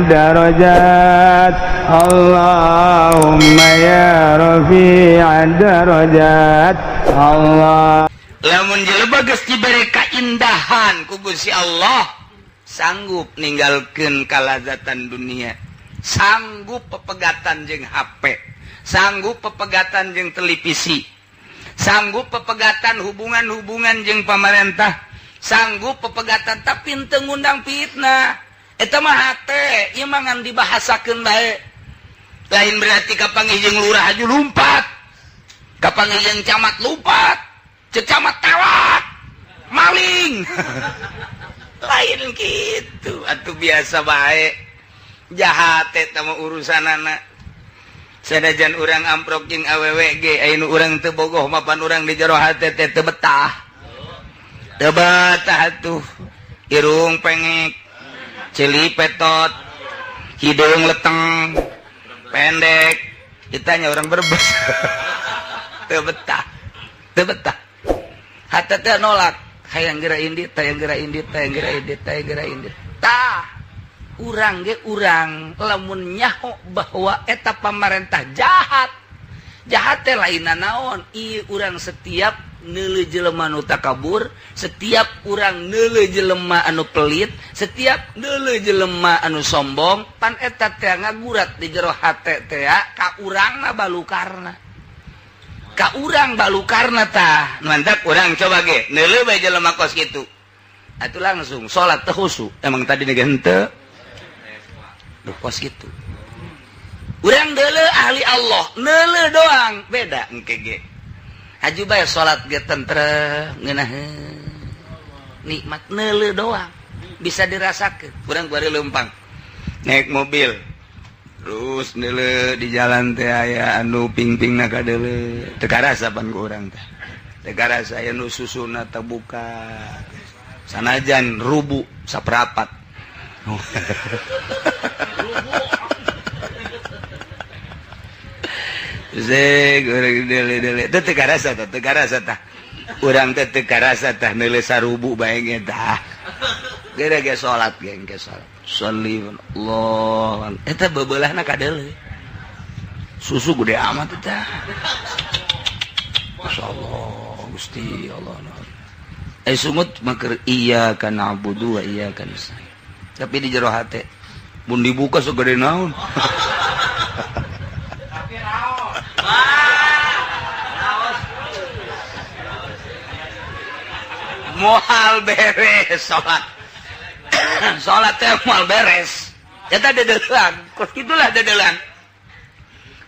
darajat Allahumma ya rafi'ad darajat Allah. Lamun jelema geus dibere kaindahan ku Gusti Allah, sanggup ninggalkeun kalazatan dunia, sanggup pepegatan jeung HP, sanggup pepegatan jeung televisi, sanggup pepegatan hubungan-hubungan jeung pamarentah, sanggup pepegatan tapi teu ngundang fitnah. Eta mah hate, ieu mah ngan dibahasakeun bae. Lain berarti kapanggih jeung lurah aju lumpat, kapanggih jeung camat lumpat, cecamat tewak, maling. Lain gitu, atuh biasa bae. Jahat eta mah urusanana. Sanajan urang amprok jeung awewe ge, aya nu urang teu bogoh mapan urang di jero hate teh teu betah. Teu betah atuh. Irung pengek, cili petot, hidung leteng, pendek. Ditanya orang Brebes. Teu betah. Teu betah. Hate teh nolak. Hayang geura indit, hayang geura indit, hayang geura indit, hayang geura indit. Tah. Urang ge urang lamun nyaho bahwa eta pamarentah jahat. Jahat teh lainna naon? Ieu urang setiap neuleuh jelema nu takabur, setiap urang neuleuh jelema anu pelit, setiap neuleuh jelema anu sombong, pan eta teh ngagurat di jero hate teh ka urangna balukarna. Ka urang balukarna tah. Mantap urang coba ge neuleuh bae jelema kos kitu. Atuh langsung salat teh khusyuk. Emang tadi ge henteu. Duh kos kitu. Urang deuleuh ahli Allah, neuleuh doang beda engke ge. Haju bae salat ge tentrem ngeunaheun. Nikmat neuleuh doang. Bisa dirasakeun. Urang bari leumpang. Naik mobil. Terus neuleuh di jalan teh aya anu ping-pingna ka deuleuh. Teu karasa pan ku urang teh. Teu karasa aya nu susuna terbuka. Sanajan rubu saprapat. Zeg urang deuleuh teu karasa tah. Urang teh teu karasa tah neuleuh sarubu bae ge tah. Geura ge salat ge engke salat. Sholli Allah. Eta bebeulahna ka deuleuh. Susu gede amat eta. Masyaallah Gusti Allah. Sumut maker iyyaka na'budu wa iyyaka nasta'in. Tapi di jero hate mun dibuka segede naon. Tapi naon? Moal beres salat. Salat teh moal beres. Eta dedelan, kos kitulah dedelan.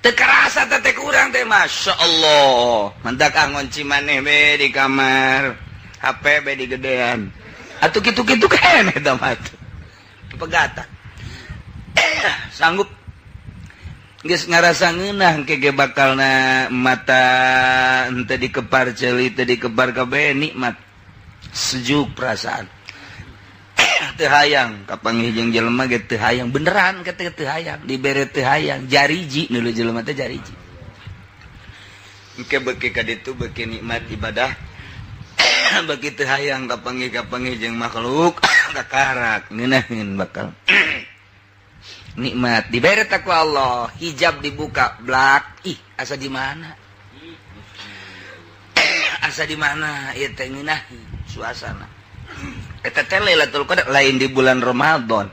Teu karasa teh kurang teh masyaallah. Mantak ngonci maneh be di kamar. HP be di gedean. Atuh kitu-kitu keneh eta mah. Pegatan. Sanggup geus ngarasa ngeunah engke ge bakalna mata henteu dikepar ceuli teu dikebar kabeh nikmat. Sejuk perasaan. Teu hayang kapanggih jeung jelema ge teu hayang beneran kata teu hayang dibere teu hayang jariji neuleuh jelema teh jariji. Engke beuki ka ditu beuki nikmat ibadah. Bagi teu hayang kapanggih jeung makhluk kakarak ngeunaheun bakal nikmat dibere ta ku Allah, hijab dibuka blak. Ih, asa di mana? Asa di mana ieu teh ngeunaheun suasana. Eta teh Lailatul Qadar lain di bulan Ramadan.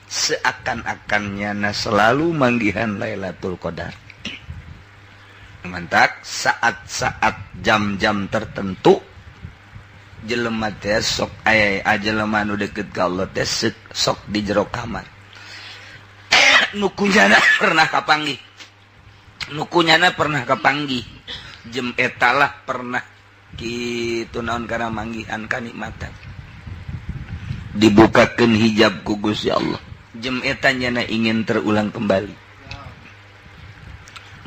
Seakan-akannya selalu manggihan Lailatul Qadar. Mantak saat-saat jam-jam tertentu jelema teh sok aya jelema nu deukeut ka Allah teh sok di jero kamar. Nukunyana pernah kapanggih. Nukunyana pernah kapanggih. Jem eta lah pernah kitu naon kana manggihan kanikmatan. Dibukakeun hijab ku Gusti Allah. Jem eta nyana ingin terulang kembali.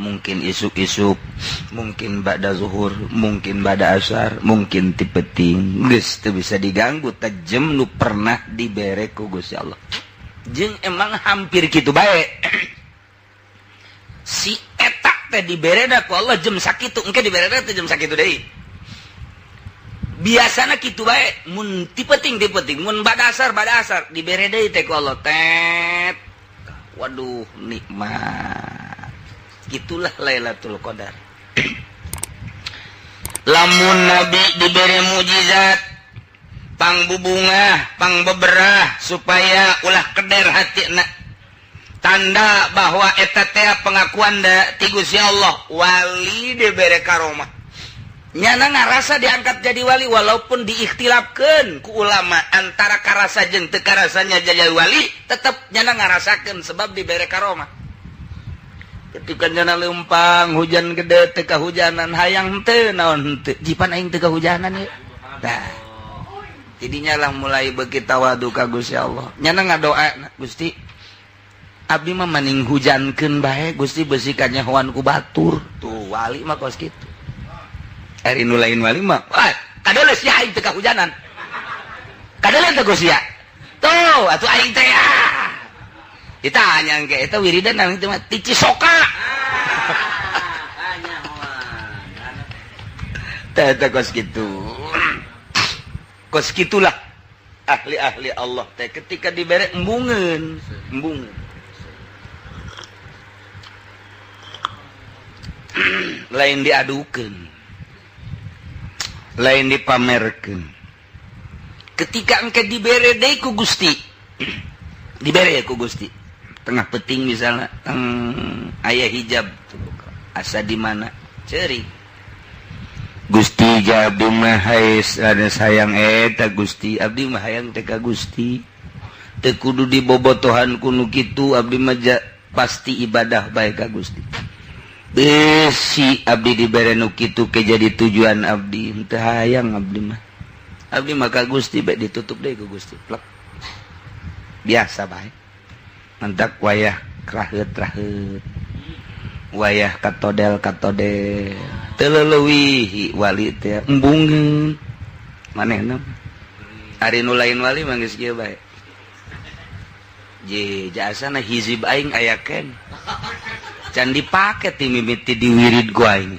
Mungkin isuk-isuk, mungkin ba'da zuhur, mungkin ba'da asar, mungkin ti peuting. Geus teu bisa diganggu teh jem nu pernah dibere ku Gusti Allah. Jeung emang hampir kitu bae. Si eta teh dibereda ku Allah jem sakitu, engke dibereda teh jem sakitu deui. Biasana kitu bae, mun ti peuting mun ba'da asar dibere deui teh ku Allah tet. waduh nikmat. Itulah Lailatul Qadar. Lamun Nabi diberi mujizat pangbubungah, pangbeberah supaya ulah keder hatina. Tanda bahwa eta teh pengakuan ti Gusti Allah, wali diberi karomah. Nyana ngarasa diangkat jadi wali walaupun diikhtilafkeun ku ulama antara karasa jeung teu karasanya jadi wali, tetep nyana ngarasakeun sebab diberi karomah. Ketika nyana leumpang hujan gede teu kahujanan hayang teu naon teu jipan aing teu kahujanan ye. Nah, jadinya lah mulai beuki tawadu ka Gusti Allah. Nyana ngadoa, Gusti abdi mah maning hujankeun bae Gusti beusi kanyahoan ku batur. Tuh wali mah kos kitu. Ari nu lain wali mah, kadeuleus sia aing teu kahujanan. Kadeuleus teh Gusti ya. Tuh atuh aing teh ya. Ditanya engke eta wiridan nang teh mah ti Cisoka. Teh kos kitu. Kos kitulah ahli-ahli Allah teh ketika dibere embungeun. Lain diadukeun, lain dipamerkeun. Ketika engke dibere deui ku Gusti, dibere ku Gusti. Tengah peting misalnya, aya hijab, asa di mana? Ceuring. Gusti abdi mah ada sayang eta Gusti, abdi mah hayang teh ka Gusti. Teu kudu dibobotohan kuno kitu, abdi mah pasti ibadah bae ka Gusti. Besi abdi dibere nu kitu ke jadi tujuan abdi teu hayang abdi mah ka Gusti bae ditutup deui ku Gusti plek biasa bae mantak wayah kraheut wayah katodel teu leuwih wali teh embungeun manehna ari nu lain wali mah geus kieu bae je jasana hizib aing aya ken can dipake ti mimiti diwirid ku aing.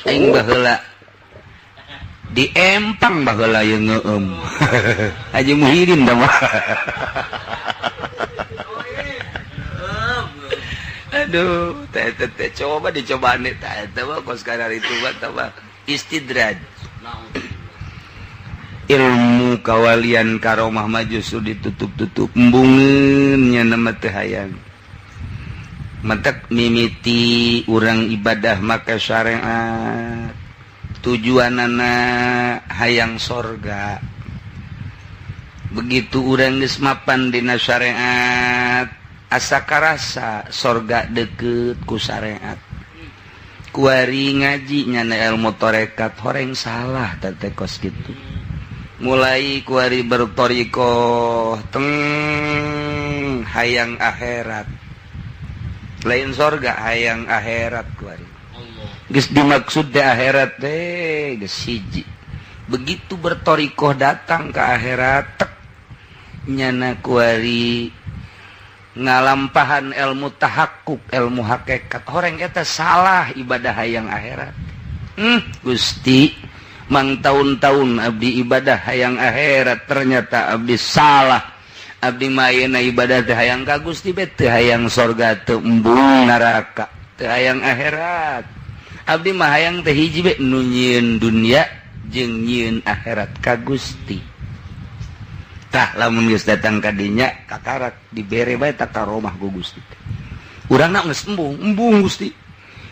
Aing baheula di empang baheula ye ngeueum. Haji Muhyiddin da mah. Aduh, teh coba dicobaan eta mah kos kadar itu mah istidraj. Ilmu kawalian karomah mah justru ditutup-tutup embungeun nya nama teu hayang. Mantak mimiti urang ibadah maka syariat tujuanana hayang sorga. Begitu urang geus mapan dina syariat asa karasa sorga deukeut ku syariat. Kuari ngaji nyana ilmu tarekat horeng salah teh kos kitu. Mulai kuari bertoriko teng hayang akhirat. Lain sorga hayang akhirat kuari. Geus dimaksud teh akhirat teh geus hiji. Begitu bertorikoh datang ke akhirat tek nyana kuari ngalampahan ilmu tahakkuk, ilmu hakikat. Horeng eta salah ibadah hayang akhirat. Gusti mang tahun-tahun abdi ibadah hayang akhirat ternyata abdi salah. Abdi mayena ibadah teh hayang ka Gusti be teu hayang sorga teu embung neraka teu hayang akhirat. Abdi mah hayang teh hiji be nu nyieun dunya jeung nyieun akhirat ka Gusti. Tah lamun geus datang ka dinya kakarak dibere bae ta karomah ku Gusti. Urangna geus embung Gusti.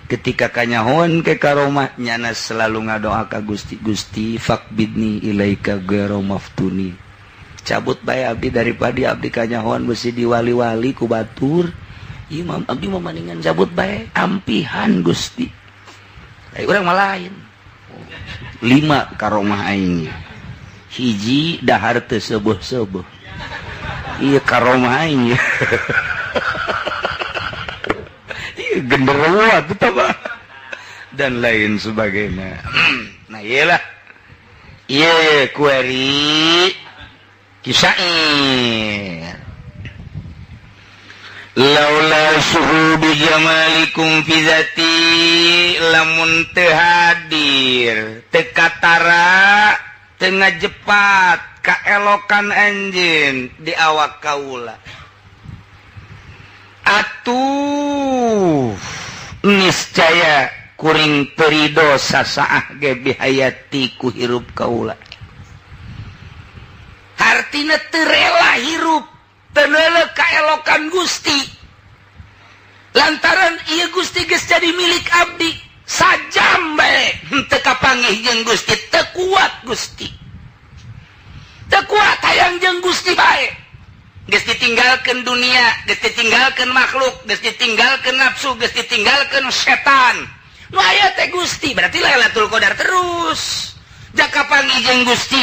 Ketika kanyahoan ke karomah nyana selalu ngadoa ka Gusti, Gusti faqbidni ilaika ghairu maftuni. Cabut bae abdi daripada abdi kanyahoan besi di wali-wali ku batur. Imam abdi mamaningan cabut bae ampihan Gusti. Ai urang mah lain. 5 karomah aing. Hiji dahar teu seueuh-seueuh. Ieu karomah aing. Ieu genderuwo atuh tah dan lain sebagainya. Nah iyalah. Ieu kuari Kisair laula suhubi jamalikum fi zati lamun teu hadir teu katara teu ngajepat kaelokan anjeun di awak kaula atuh niscaya kuring perido sasaah ge bihayati ku hirup kaula. Artina teu rela hirup teu leuleuh kaelokan Gusti. Lantaran ieu Gusti geus jadi milik abdi sajam bae teu kapanggih jeung Gusti, teu kuat Gusti. Teu kuat hayang jeung Gusti bae. Geus ditinggalkeun dunia, geus ditinggalkeun makhluk, geus ditinggalkeun nafsu, geus ditinggalkeun setan. Nu aya teh Gusti, berarti Lailatul Qadar terus. Da kapanggih jeung Gusti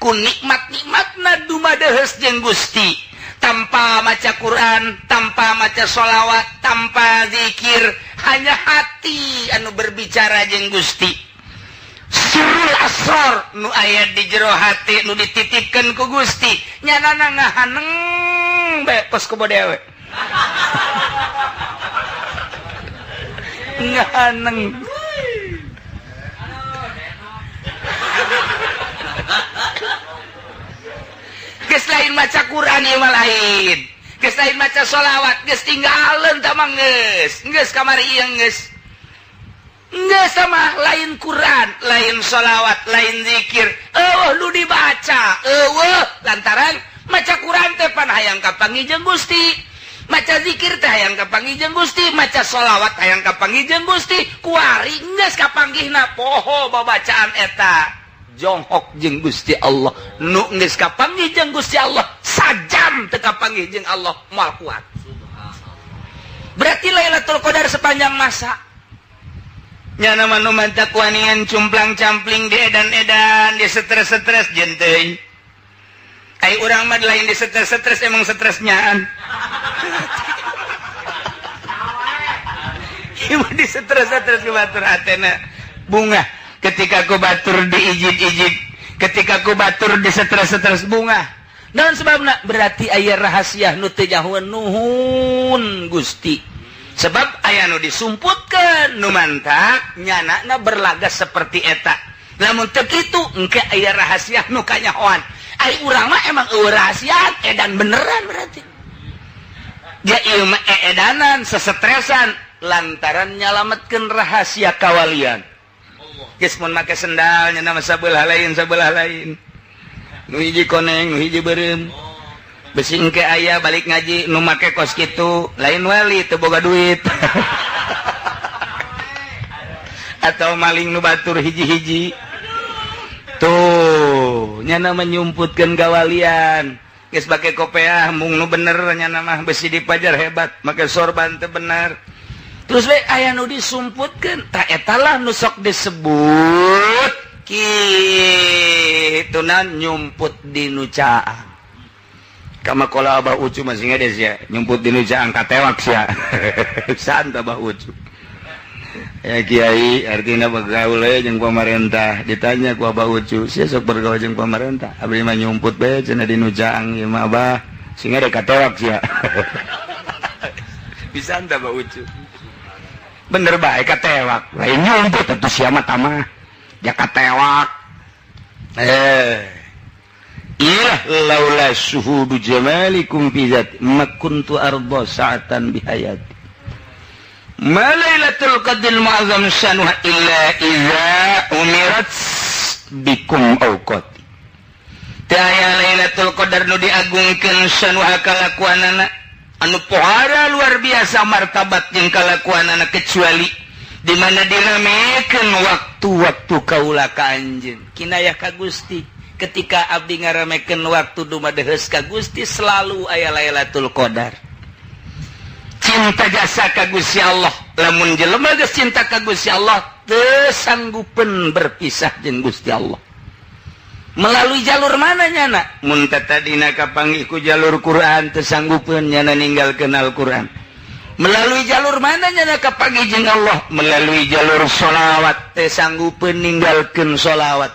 ku nikmat-nikmatna dumadeheus jeung Gusti. Tanpa maca Quran, tanpa maca sholawat, tanpa zikir, hanya hati anu berbicara jeung Gusti. Surul asrar nu aya di jero hati nu dititipkeun ku Gusti, nyanana ngahaneng bae pos ku bodewe. Ngahaneng. Geus lain maca Quran ieu mah lain. Geus lain maca sholawat, geus tinggaleun tah mah geus kamari ieu geus. Geus sama lain Quran, lain sholawat, lain zikir. Nu dibaca. Lantaran maca Quran teh pan hayang kapanggih jeung Gusti. Maca zikir teh hayang kapanggih jeung Gusti, maca sholawat hayang kapanggih jeung Gusti. Kuari geus kapanggihna poho babacaan eta. Jonghok jeung Gusti Allah, nu geus kapanggih jeung Gusti Allah sajam teu kapanggih jeung Allah moal kuat. Berarti Lailatul Qadar sepanjang masa. Nya nama nu mantak wanian cumplang-campling di edan-edan, di stres-stres jeung teuing. Ai urang mah lain di stres-stres emang stresnyaan. Ieu di stres-stres ku batur atena bunga. Ketika ku batur diijid-ijid, ketika ku batur di stres-stres bunga. Dan sebabna berarti aya rahasia nu teu nyahoeun nuhun Gusti. Sebab aya nu disumputkeun nu mantak nyanana berlagas seperti eta. Lamun teu kitu engke aya rahasia nu kanyahoan. Ai urang mah emang eueuh rahasia edan beneran berarti. Dia ieu mah edanan sesetresan lantaran nyalametkeun rahasia kawalian. Geus mun make sendal nya nama sabelah lain. Nu hiji koneng, nu hiji beureum. Besi engke aya balik ngaji nu make kos kitu, lain wali teu boga duit. Atau maling nu batur hiji-hiji. Tuh, nya nama nyumputkeun gawalian. Geus bake kopiah mung nu bener nya nama besi dipajar hebat, make sorban teu bener. Terus we aya nu disumputkeun, tah etalah nu sok disebut kituna nyumput di nu caang. Kamakola Abah Ucu masih ngades ya, nyumput di nu caang katewak sia. Santa Abah Ucu. Ya Kiai, artinya bergaul jeung pemerintah. Ditanya ku Abah Ucu, sia sok bergaul jeung pemerintah. Abdi mah nyumput bae cenah di nu caang ieu mah Abah. Sing ngade katewak sia. Bisa Santa Abah Ucu. Bener baik katewak lain nyumput atuh sia mah tamah ya katewak. Ilah laula syuhudu jamalikum fi zat ma kuntu arda sa'atan bihayati. Ma lailatul qadr mu'azzam shanuha illa idza umirat bikum awqati. Taya lailatul qadar nu diagungkeun shanuha kalakuanana anu pohara luar biasa martabat jeung kalakuanana kecuali di mana diramekeun waktu-waktu kaula ka anjeun. Kinayah ka Gusti, ketika abdi ngaramekeun waktu dumadeheus ka Gusti selalu aya Lailatul Qadar. Cinta jasa ka Gusti Allah, lamun jelema geus cinta ka Gusti Allah teu sanggupeun berpisah jeung Gusti Allah. Melalui jalur mana nyana? Mun tadina kapanggih ku jalur Quran teu sanggupeun nyana ninggalkeun Al-Quran. Melalui jalur mana nyana kapanggih jeung Allah? Melalui jalur sholawat teu sanggupeun ninggalkeun sholawat.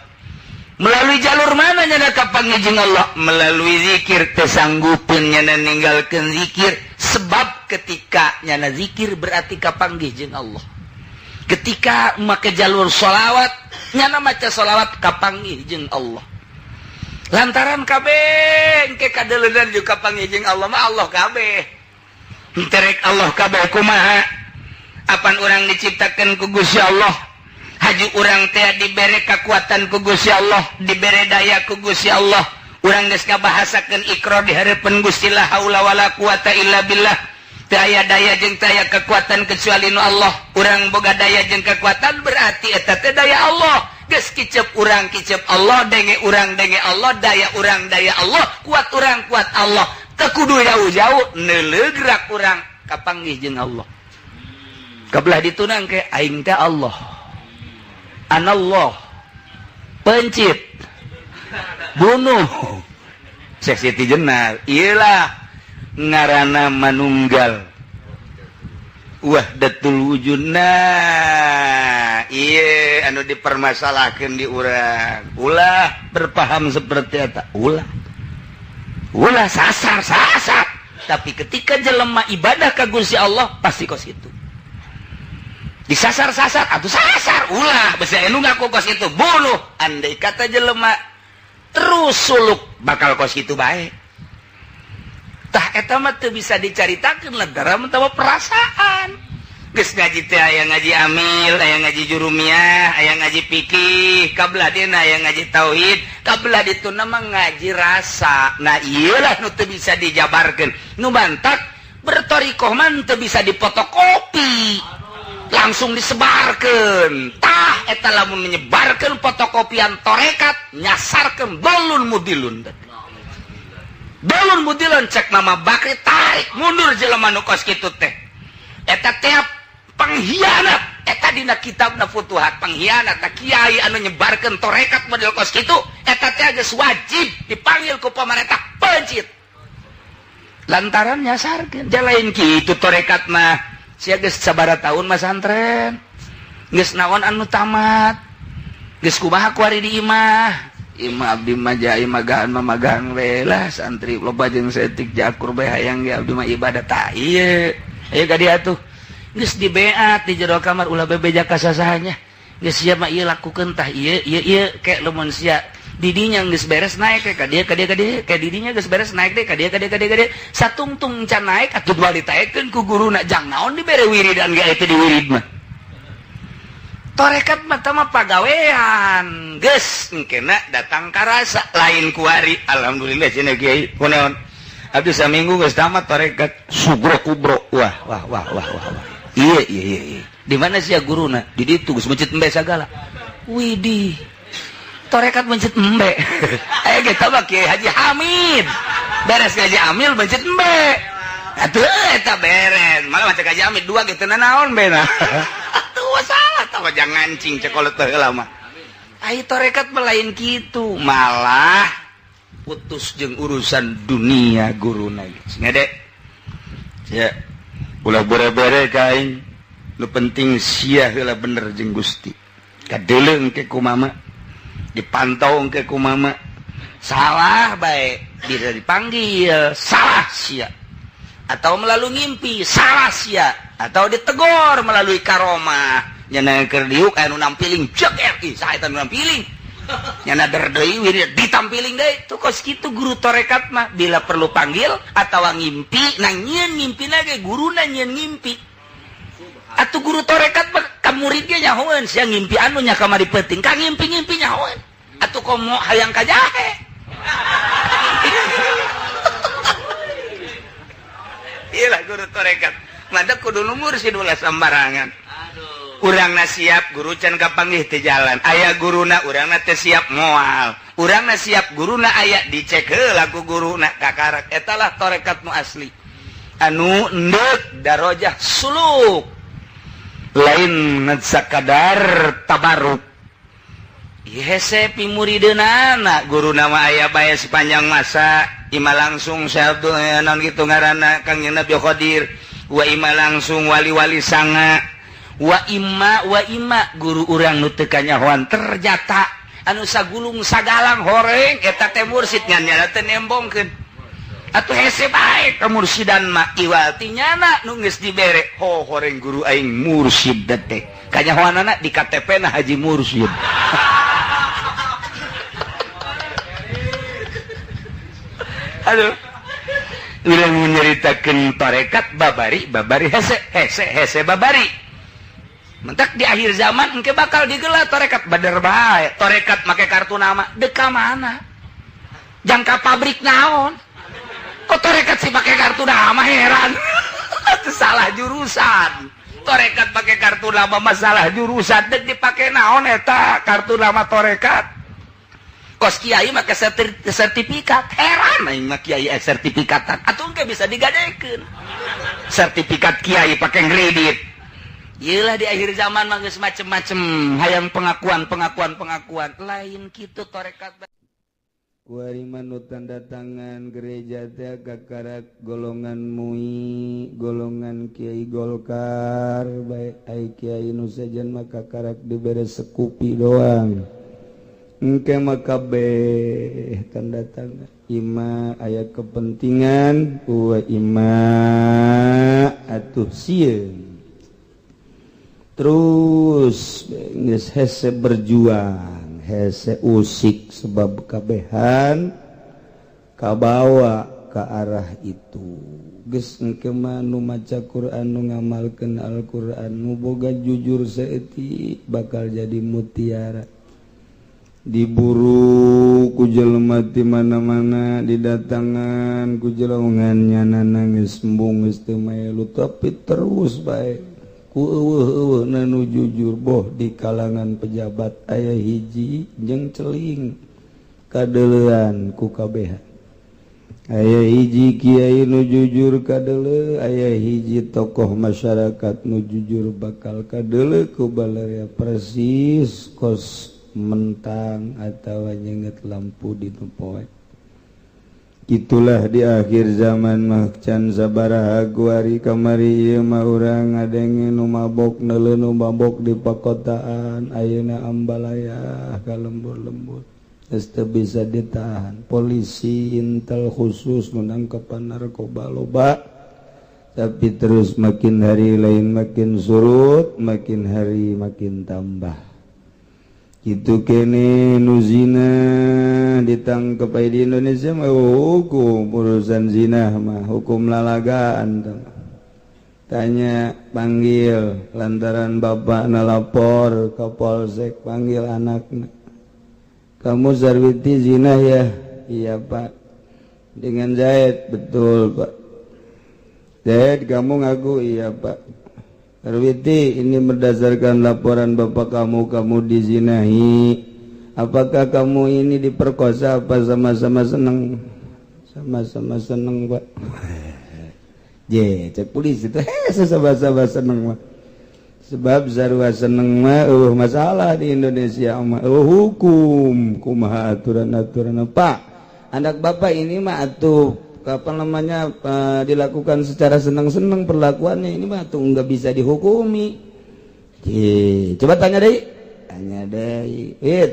Melalui jalur mana nyana kapanggih jeung Allah? Melalui zikir teu sanggupeun nyana ninggalkeun zikir. Sebab ketika nyana zikir berarti kapanggih jeung Allah. Ketika make jalur sholawat nyana maca sholawat kapanggih jeung Allah. Lantaran kabeh engke kadeleudan jeung kapanggih jeung Allah mah Allah kabeh. terek Allah kabeh kumaha apan urang diciptakeun ku Gusti Allah haji urang teh dibere kekuatan ku Gusti Allah dibere daya ku Gusti Allah urang geus ngabahasakeun ikrar di hareupeun Gusti la haula wala quwata illa billah teu aya daya jeung teu aya kekuatan kecuali nu Allah urang boga daya jeung kekuatan berarti eta teh daya Allah geus kicep urang kicep Allah denge urang denge Allah daya urang daya Allah kuat urang kuat Allah teu kudu jauh-jauh neuleug gerak urang kapanggih jeung Allah kabelah ditunang ke aing teh Allah anallah pencit bunuh Siti Jenar iyalah ngaranna manunggal wahdatul wujudna iya anu dipermasalahkeun di urang ulah berpaham seperti eta ulah sasar tapi ketika jelema ibadah ka Gusti Allah pasti kos itu disasar atuh sasar ulah basa anu ngaku kos itu bunuh andai kata jelema terus suluk bakal kos itu bae tah eta mah teu bisa dicaritakeun lantaran mah perasaan geus ngaji teh aya ngaji amil aya ngaji jurumiyah aya ngaji fikih kabelah dina aya ngaji tauhid kabelah ditu mah ngaji rasa nah ieulah nu teu bisa dijabarkeun nu bantak bertorikoh mah teu bisa dipotokopi langsung disebarkeun tah eta lamun menyebarkeun fotokopian torekat nyasarkeun balun mudilun balun mudilun cek Mama Bakri tarik mundur jelema nu kos kitu teh eta teh pengkhianat eta dina kitabna Futuhat pengkhianat kiai anu nyebarkeun torekat model kos kitu eta teh geus wajib dipanggil ku pamarentah pencit lantaran nyasarkeun jalain kitu torekat mah sia geus sabaraha taun mah santren geus naon anu tamat geus kumaha ku ari di imah abdi mah jai magahan magahan we lah santri loba jeung setik jakur bae hayang ge abdi mah ibadah tah ieu aya ka dieu atuh geus dibeat di jero kamar ulah bebeja ka sasahanya geus sia mah ieu lakukeun tah ieu ke lamun sia didinya geus beres naik ka dieu ke didinya geus beres naik deh ka dieu satungtung can naik atuh dual ditaekeun ku guruna jang naon dibere wiridan ge eta di wirid mah torekat mah tama pagawean geus engkena datang ka rasa lain kuari alhamdulillah cenah kiai kunaon abdi saminggu geus tamat torekat sugro kubro wah iya di mana sia guruna di ditu geus mencit embe sagala widih torekat mencit embe aya ge tah Kiai Haji Hamid beres ngaji amil mencit embe atuh eta beres malah macam Haji Hamid dua ge teu naon bena salah tahu jangan ngancing cekolet teh lama ai torekat melain kitu malah putus jeung urusan dunia guruna ngede ya ulah bere-bere ka aing nu penting sia heula bener jeung Gusti kadeleung ke ku mama dipantau ke ku mama salah bae bisa dipanggil salah sia atau melalui ngimpi salah sia atau ditegur melalui karomah nyana keur diuk anu nampiling jeger ih saha eta nu nampiling nyana deui wirid ditampiling deui tuh kos kitu guru torekat mah bila perlu panggil atawa ngimpi nang nyieun ngimpina ge guruna nyieun ngimpi atuh guru torekat mah ka murid ge nyahoeun sia ngimpi anu nya kamari peuting ka ngimpi-ngimpi nyahoeun atuh komo hayang ka jahe iyalah guru torekat mada kudu lumur sih ulah sembarangan urangna siap guru can kapanggih teh jalan aya guruna urangna teh siap moal urangna siap guruna aya dicek heula ku guruna kakarak etalah torekat nu asli anu endeuh darajah suluk lain sakadar tabarruk hese pimurideuna guruna mah aya bae sepanjang masa ima langsung sabtu naon kitu ngaranna Kang Nabi Qadir wa ima langsung wali-wali sanga wa imma guru urang nu teu kanyahoan ternyata anu sagulung sagalang horeng eta teh mursid nyana teh nembongkeun atuh hese bae ka mursidan mah iwati nyana nu geus dibere horeng guru aing mursid teh kanyahoanana di KTP-na Haji Mursid aduh ulah nyeritakeun tarekat babari hese babari. Mentak di akhir zaman engke bakal digelar tarekat bader bae. Tarekat make kartu nama deka mana? Jangka pabrik naon? Kok tarekat sih pakai kartu nama, heran. Itu salah jurusan. Tarekat pakai kartu nama masalah jurusan dan dipakai naon eta kartu nama tarekat. Kos kiai make sertifikat, heran aing mah kiai sertifikatan. Atuh engke bisa digadekeun. Sertifikat kiai pakai kredit. Iyalah di akhir zaman mah geus macem-macem hayang pengakuan lain kitu tarekat. Kuariman nu tanda tangan gereja teh kakarak golongan MUI, golongan Kiai Golkar, baik ai kiai nu sajen mah kakarak dibere sekupi doang. Engke mah kabeh tanda tangan. Ima aya kepentingan, ima atuh sieun. Terus geus hese berjuang. Hese usik sebab kabehan kabawa ke arah itu geus engke mah nu maca Quran nu ngamalkeun Al-Quran nu boga jujur saeutik bakal jadi mutiara diburu ku jelema ti mana-mana didatangan ku jelema nyanana geus embung geus teu melu tapi terus bae ku eueuh nu jujur boh di kalangan pejabat aya hiji jeung celing kadeulean ku kabehan aya hiji kiai nu jujur kadeuleu aya hiji tokoh masyarakat nu jujur bakal kadeuleu ku balaria persis kos mentang atawa nyenget lampu di poe. Itulah di akhir zaman mah can sabaraha guari kamari ieu mah urang ngadenge nu mabok neuleuh nu mabok di pakotaan ayeuna ambalaya ka lembur-lembur geus teu bisa ditahan polisi intel khusus nu nangkepan narkoba loba tapi terus makin hari lain makin surut makin hari makin tambah. Itu kene nu zina ditangkep di Indonesia mah hukum urusan zina mah hukum lalagaan tanya panggil lantaran bapak nalapor ke polsek panggil anaknya kamu Zarwiti zina ya iya pak dengan Zaid betul pak Zaid kamu ngaku iya pak Zarwiti, ini berdasarkan laporan bapak kamu dizinahi. Apakah kamu ini diperkosa apa sama-sama seneng? Sama-sama seneng, Pak. Cek polisi itu sama-sama seneng, Pak. Sebab sarua seneng mah masalah di Indonesia mah hukum kumaha aturan-aturan Pak. Anak bapak ini mah atuh dilakukan secara senang-senang perlakuannya ini mah tuh nggak bisa dihukumi. Coba tanya deh,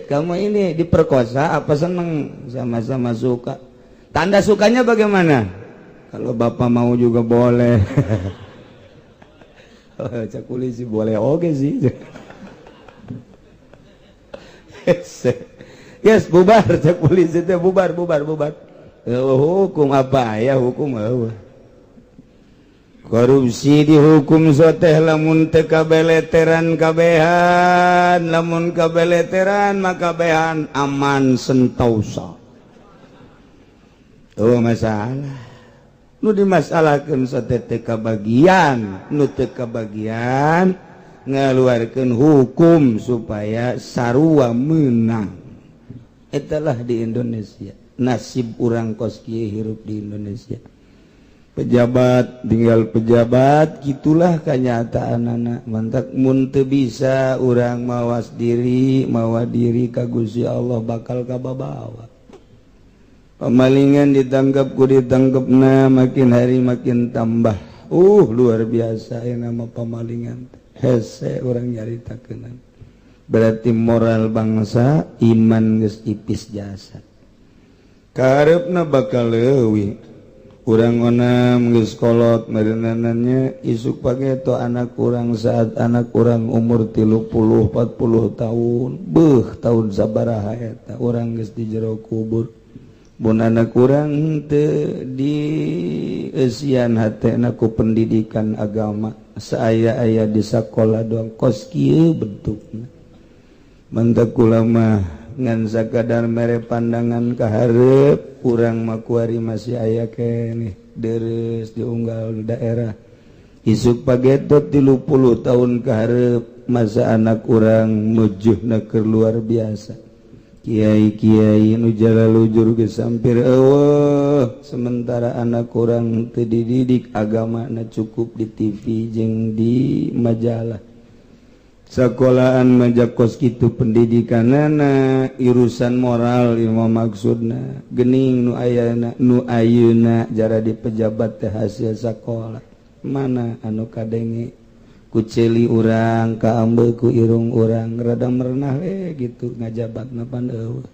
kamu ini diperkosa apa seneng? Sama-sama suka. Tanda sukanya bagaimana? Kalau bapak mau juga boleh. Cak polisi boleh oke sih. Yes, bubar cak polisi teh bubar. Hukum apa ya hukum korupsi dihukum soteh lamun teu kabeleteran kabehan lamun kabeleteran maka kabehan aman sentausa masalah nu dimasalahkeun soteh teu kabagian nu teu kabagian ngaluarkeun hukum supaya sarua menang etalah di Indonesia nasib urang kos kieu hirup di Indonesia pejabat tinggal pejabat gitulah kanyataan mantak mun teu bisa urang mawa diri ka Gusti Allah bakal kababawa pamalingan ditangkap ku ditangkepna makin hari makin tambah luar biasa nama pamalingan hese urang nyaritakeun berarti moral bangsa iman geus ipis jasa karepna bakal leuwih urang onam geus kolot merenanannya isuk pageto anak urang saat anak urang umur 30 40 tahun tahun sabaraha eta urang geus di jero kubur mun anak kurang teu dieusian hatenaku pendidikan agama saaya-aya di sakola doang kos kieu bentukna mantak ulama ngan sakadar mere pandangan ka hareup urang mah kuari masih aya keneh deres di unggal daerah isuk pagetot 30 tahun ka hareup masa anak urang mujudna keur luar biasa kiai-kiai nu jalalujur geus sampir eueuh sementara anak urang teu dididik agamana cukup di TV jeung di majalah sakolahan majakos kitu pendidikanana urusan moral ilmu maksudna geuning nu ayeuna jara di pejabat teh hasil sakola mana anu kadenge kuceli urang kaambe ku irung urang rada merenah gitu ngajabatna pan eueuh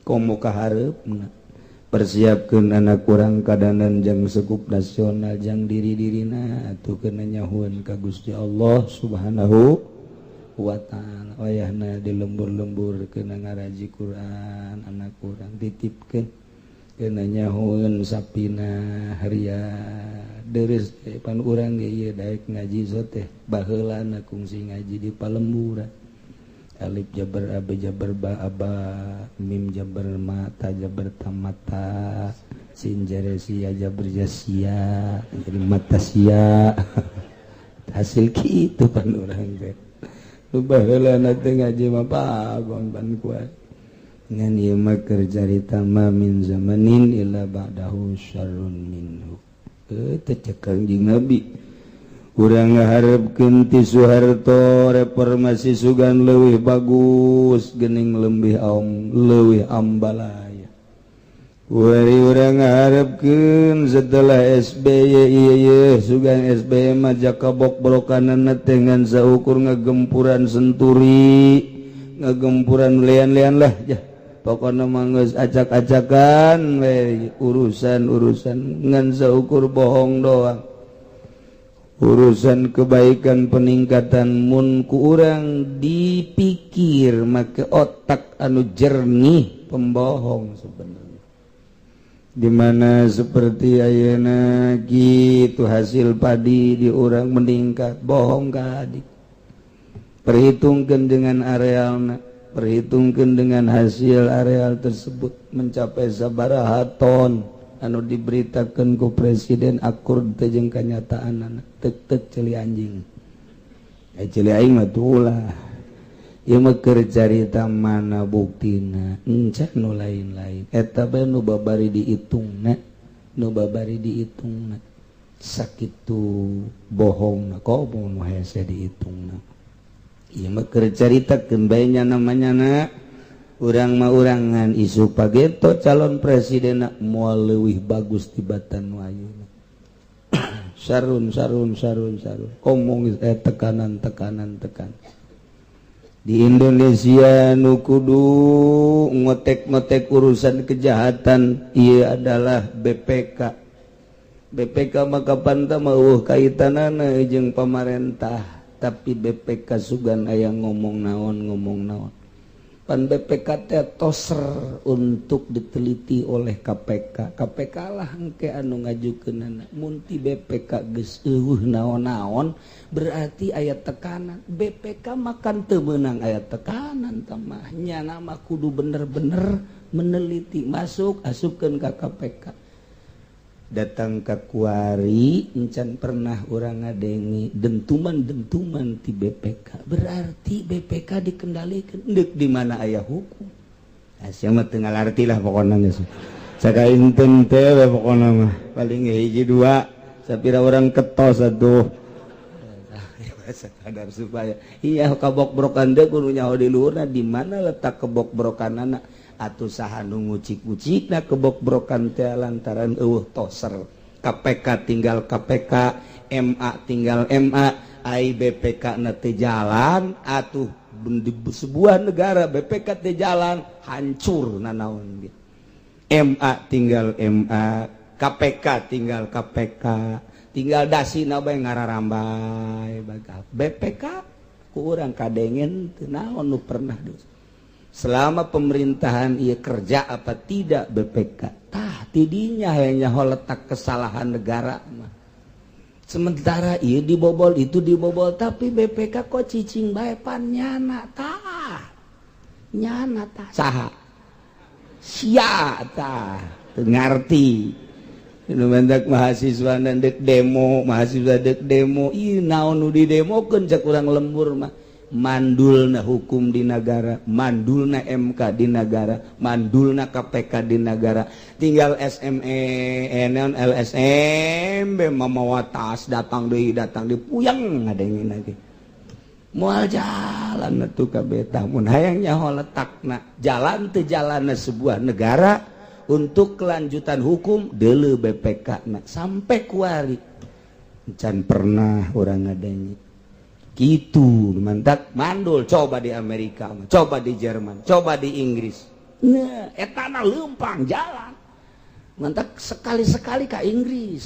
komo ka hareupna persiapkeun anak urang kadanan jang sekup nasional jang diri-dirina atuh keuna nyahueun ka Gusti Allah Subhanahu wa ta'ala wayahna di lembur-lembur keuna ngaraji Quran anak urang titipkeun keuna nyahueun sapina haria deres pan urang ge ieu daek ngaji teh baheulana kungsi ngaji di Palembura alif jabar ab jabar ba aba mim jabar ma ta jabar tamata sin jaresia jabar jasia jadi mata sia hasil kitu pan urang teh baheulana teh ngaji mah pagon pan kuat ngan ieu mah keur carita ma min zamanin illa ba'dahu syarrun minhu teu cek Kangjeng Nabi urang ngaharepkeun ti Soeharto reformasi sugan leuwih bagus geuning leuwih ambalaya Wari urang ngaharepkeun setelah SBY ieu sugan SBY mah jakabok-brokanana teh ngan saukur ngagempuran senturi ngagempuran lean-lean lah jah pokona mah geus acak-acakan we urusan ngan saukur bohong doang urusan kebaikan peningkatan mun ku urang dipikir make otak anu jernih pembohong sebenarnya dimana seperti ayeuna gitu hasil padi di urang meningkat bohong ka adik perhitungkeun dengan arealna perhitungkeun dengan hasil areal tersebut mencapai sabaraha ton anu diberitakeun ku presiden akur teh jeung kanyataanna teuk celi anjing celi aing mah tulah ieu mah keur carita mana buktina encan nu lain-lain eta bae nu babari diitungna sakitu bohongna komo nu hese diitungna ieu mah keur caritakeun bae nyana urang mah urangan isu pageto calon presidenna moal leuwih bagus tibatan nu ayeuna sarun komong tekanan di Indonesia nu kudu ngotek-ngotek urusan kejahatan ieu adalah BPK mah kapan tah mah kaitanana jeung pamarentah tapi BPK sugan aya ngomong naon pan BPK teh toser untuk diteliti oleh KPK lah engke anu ngajukeunana mun ti BPK geus eueuh naon-naon berarti aya tekanan BPK makan teu meunang aya tekanan tamah nya nama kudu bener-bener meneliti asupkeun ka KPK datang ka kuari encan pernah urang ngadengi dentuman ti BPK berarti BPK dikendalikeun deuk di mana aya hukum asa mah teu ngalarti lah pokona geus sakainten teh we pokona mah paling hiji dua sapira urang ketos atuh sadar supaya iya kabok-brokan teh kudu nyaho di luhurna di mana letak kebok-brokanana atuh saha nu ngucik-ngucikna kebok-brokan teh lantaran eueuh toser KPK tinggal KPK MA tinggal MA ai BPK na teh jalan atuh sebuah negara BPK teh jalan hancur nanaon dia MA tinggal MA KPK tinggal KPK tinggal dasina bae ngararambai baga BPK ku urang kadengen teu naon nu pernah selama pemerintahan ia kerja apa tidak BPK tah tidinya hanya letak kesalahan negara mah. Sementara iya dibobol itu dibobol tapi BPK kok cicing bae pan nyana tah saha sia tah teu ngarti nu mendak mahasiswa dek demo ieu naon nu didemokeun cek urang lembur mah mandulna hukum di negara, mandulna MK di negara, mandulna KPK di negara, tinggal SME, LSM, mamawa tas datang di puyang ngadengin lagi. Moal jalan atuh kabeh tah mun hayang nyaho letakna jalan teu jalanna sebuah negara untuk kelanjutan hukum deuleu BPK-na sampai kuari can pernah urang ngadengin. Gitu mantap mandul coba di Amerika coba di Jerman coba di Inggris nah etana lempang jalan mantap sekali-sekali ke Inggris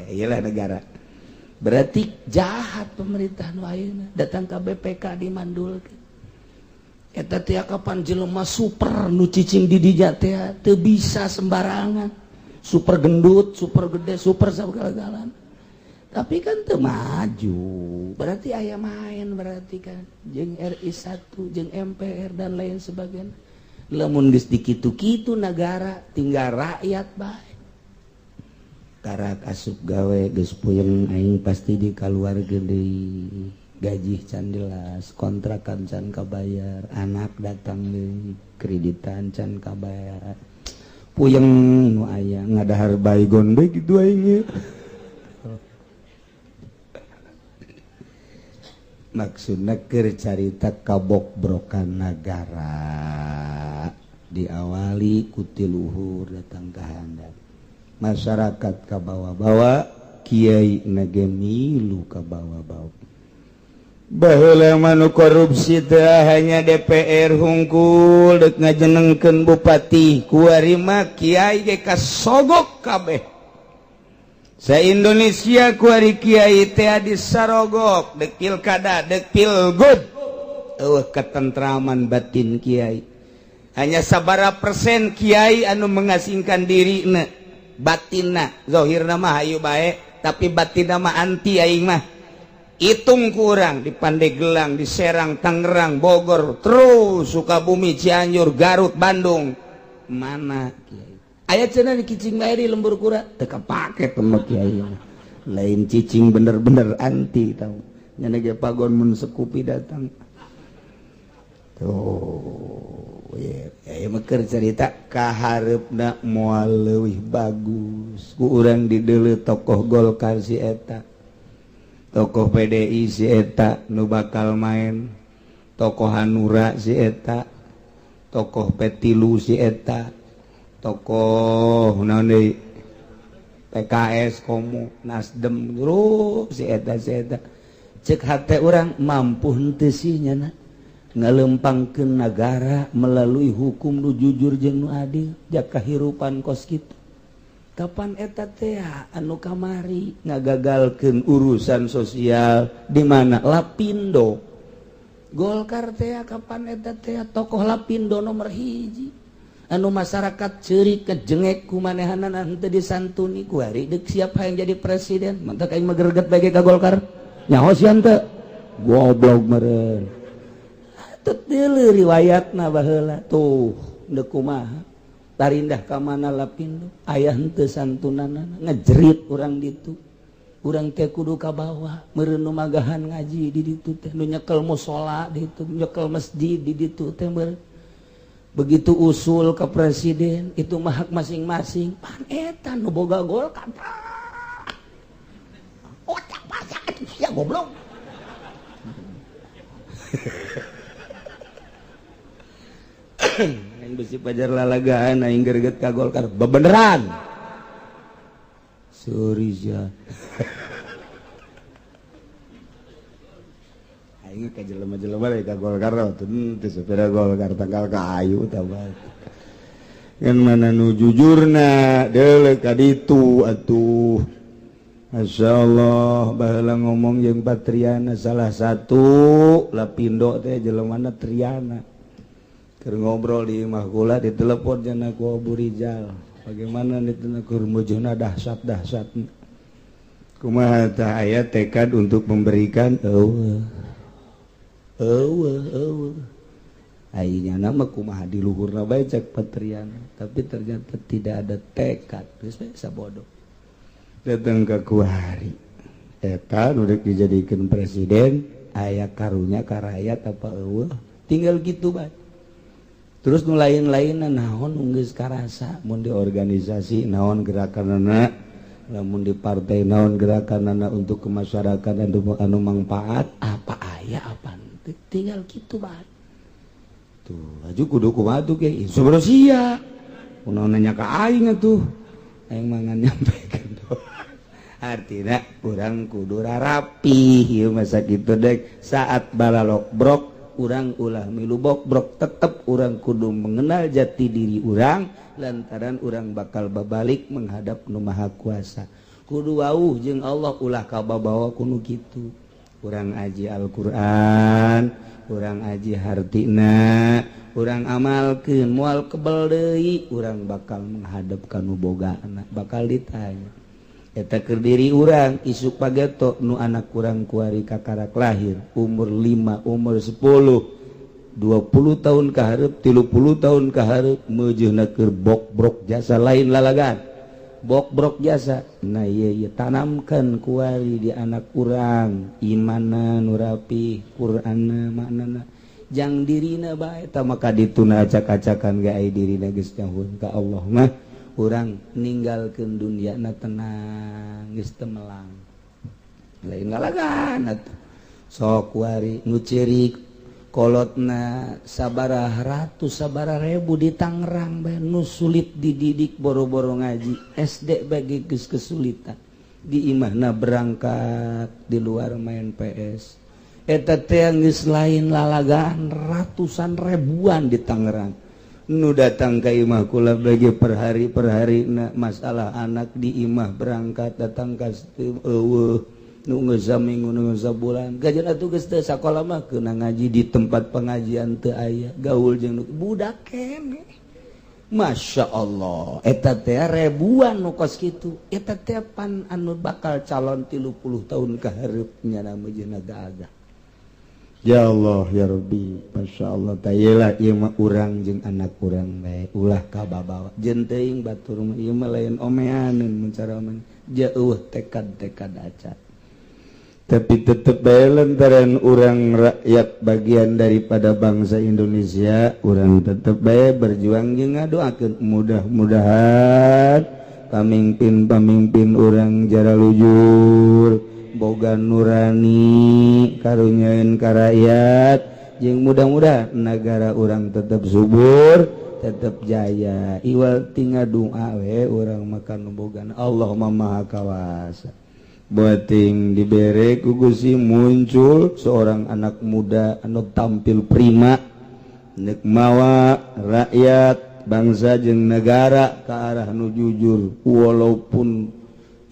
iyalah negara berarti jahat pemerintahan wayeuna datang ke BPK dimandul eta teh kapan jelema super nu cicing di dinya teh teu bisa sembarangan super gendut, super gede, super segala-galanya. Tapi kan teu maju. Berarti aya main berarti kan. Jeung RI 1, jeung MPR dan lain sebagainya. Lamun geus dikitu-kitu negara tinggal rakyat bae. Karak asup gawe geus puyeng aing pasti dikaluarkeun deui. Gaji can jelas, kontrakan can kabayar, anak datang deui, kreditan can kabayar. Puyeng nu aya ngadahar baygon bae kitu aing. Maksudna keur carita kabok-brokan nagara diawali ku ti luhur datang ka handap. Masyarakat ka bawa-bawa, kiai nage milu ka bawa-bawa. Baheula manu korupsi teh hanya DPR hungkul dek ngajenengkeun bupati kuari mah kiai ge kasogok kabeh sa Indonesia kuari kiai teh disarogok dek pilkada dek pilgub eueuh ketentraman batin kiai hanya sabaraha persen kiai anu mengasingkan dirina batinna zahirna mah hayu bae tapi batinna mah anti aing mah hitung kurang di Pandeglang, di Serang, Tangerang, Bogor, terus Sukabumi, Cianjur, Garut, Bandung. Mana kiai? Aya cenah di cicing bae di lembur kura teu kapake teh kiai. Lain cicing bener-bener anti tahu. Nya ge pagon mun sekupi datang. Tuh, ya mah keur cerita kahareupna moal leuwih bagus. Ku urang dideuleu tokoh Golkar si eta. Tokoh PDI si eta nu bakal main, tokoh Hanura si eta, tokoh Petilu si eta, tokoh naon deui PKS Komu Nasdem terus si eta cek hate urang mampu henteu si nyana ngalempangkeun nagara melalui hukum nu jujur jeung nu adil jak kahirupan kos kitu. Kapan eta teh anu kamari ngagagalkeun urusan sosial di mana Lapindo Golkar teh kapan eta teh tokoh Lapindo nomor hiji anu masyarakat ceurik kejengek ku manehanana henteu disantuni ku ari deuk siap hayang jadi presiden mantap aing mah greget bae ka Golkar nyaho sian teu goblok meureun teu deuleu riwayatna baheula tuh deuk kumaha tarindah ka mana Lapindo aya henteu santunana ngejerit urang ditu urang teh kudu ka bawah meureun nu magahan ngaji di ditu teh nu nyekel mushola di ditu nyekel masjid di ditu teh begitu usul ke presiden itu mah hak masing-masing pan eta nu boga Golkar ocak-pacak sia goblok yang besi pajar lalagaan aing greget ka Golkar bebeneran sorry ya aing ka jelema-jelema ka Golkar teu sepeda Golkar tanggal ka ayu tambah yang mana nu jujurna deuleu ka ditu atuh Masya Allah baheula ngomong jeung Patriana salah satu lapindo teh jelemana Triana keur ngobrol di imah kula ditelepon cenah ku Abu Rizal bagaimana ditanya keur mujuna dahsyat kumaha tah aya tekad untuk memberikan eueuh ayeuna nama kumaha di luhurna bae cek Patriana tapi ternyata tidak ada tekad geus bae sabodoh datang ke kuari eta nu rek dijadikeun presiden aya karunya ka rakyat apa eueuh tinggal gitu bae terus nu lain-lainna naon nu geus karasa mun di organisasi naon gerakanana lamun di partai naon gerakanana untuk kemasyarakatan anu manfaat apa aya apa teu tinggal kitu bae tuh aju kudu kumaha tuh ge insubrsia kunaon nanya ka aing atuh aing mangan nyampaikan artinya urang kudu rapi ieu masa kitu dek saat balalok brok urang ulah milu bobrok tetep urang kudu mengenal jati diri urang lantaran urang bakal babalik menghadap Nu Maha Kuasa kudu wauh jeung Allah ulah kababawa kudu kitu urang aji Al-Qur'an urang aji hartina urang amalkeun moal kebal deui urang bakal menghadap ka nu bogana bakal ditanya eta keur diri urang isuk pageto nu anak urang kuari kakarak lahir umur 5 umur 10 20 tahun ka hareup 30 tahun ka hareup meujeuhna keur bok-brok jasa lain lalagan bok-brok jasa nah ieu tanamkeun kuari di anak urang imanna nu rapih Qur'anna maknana jang dirina bae eta maka dituna acak-acakan ge aya dirina geus nyahun ka Allah mah urang ninggalkeun dunyana tenang geus teu melang lain lalagan atuh sok kuari nu ciri kolotna sabaraha ratus sabaraha ribu di Tangerang bae nu sulit dididik boro-boro ngaji SD bagi geus kesulitan di imahna berangkat di luar main PS eta teh geus lain lalagan ratusan ribuan di Tangerang nu datang ke imah kula bagi per hari na masalah anak di imah berangkat datang ka eueuh nu geus saminggu nu geus sabulan gajeuna tugas teh sakola mah keuna ngaji di tempat pengajian teu aya gaul jeung budak kene Masya Allah eta teh ribuan nu kos kitu eta teh pan anu bakal calon 30 tahun ka hareup nya namanya gagah ya Allah ya Rabbi Masya Allah tayelah ieu mah urang jeung anak urang bae ulah kababawa jeung teuing batur mah ieu mah lain omeaneun mun cara mah jauh tekad-tekad acat tapi tetep bae lantaran urang rakyat bagian daripada bangsa Indonesia urang tetep bae berjuang jeung ngadoakeun mudah-mudahan pamimpin-pamimpin urang jara lujur boga nurani karunyaeun ka rakyat jeung mudah-mudahan negara urang tetep subur tetep jaya iwal tinggal doa we urang makan bogan Allah Maha Kawasa buating dibere ku Gusti muncul seorang anak muda anu tampil prima neuk mawa rakyat bangsa jeung negara ke arah nu jujur walaupun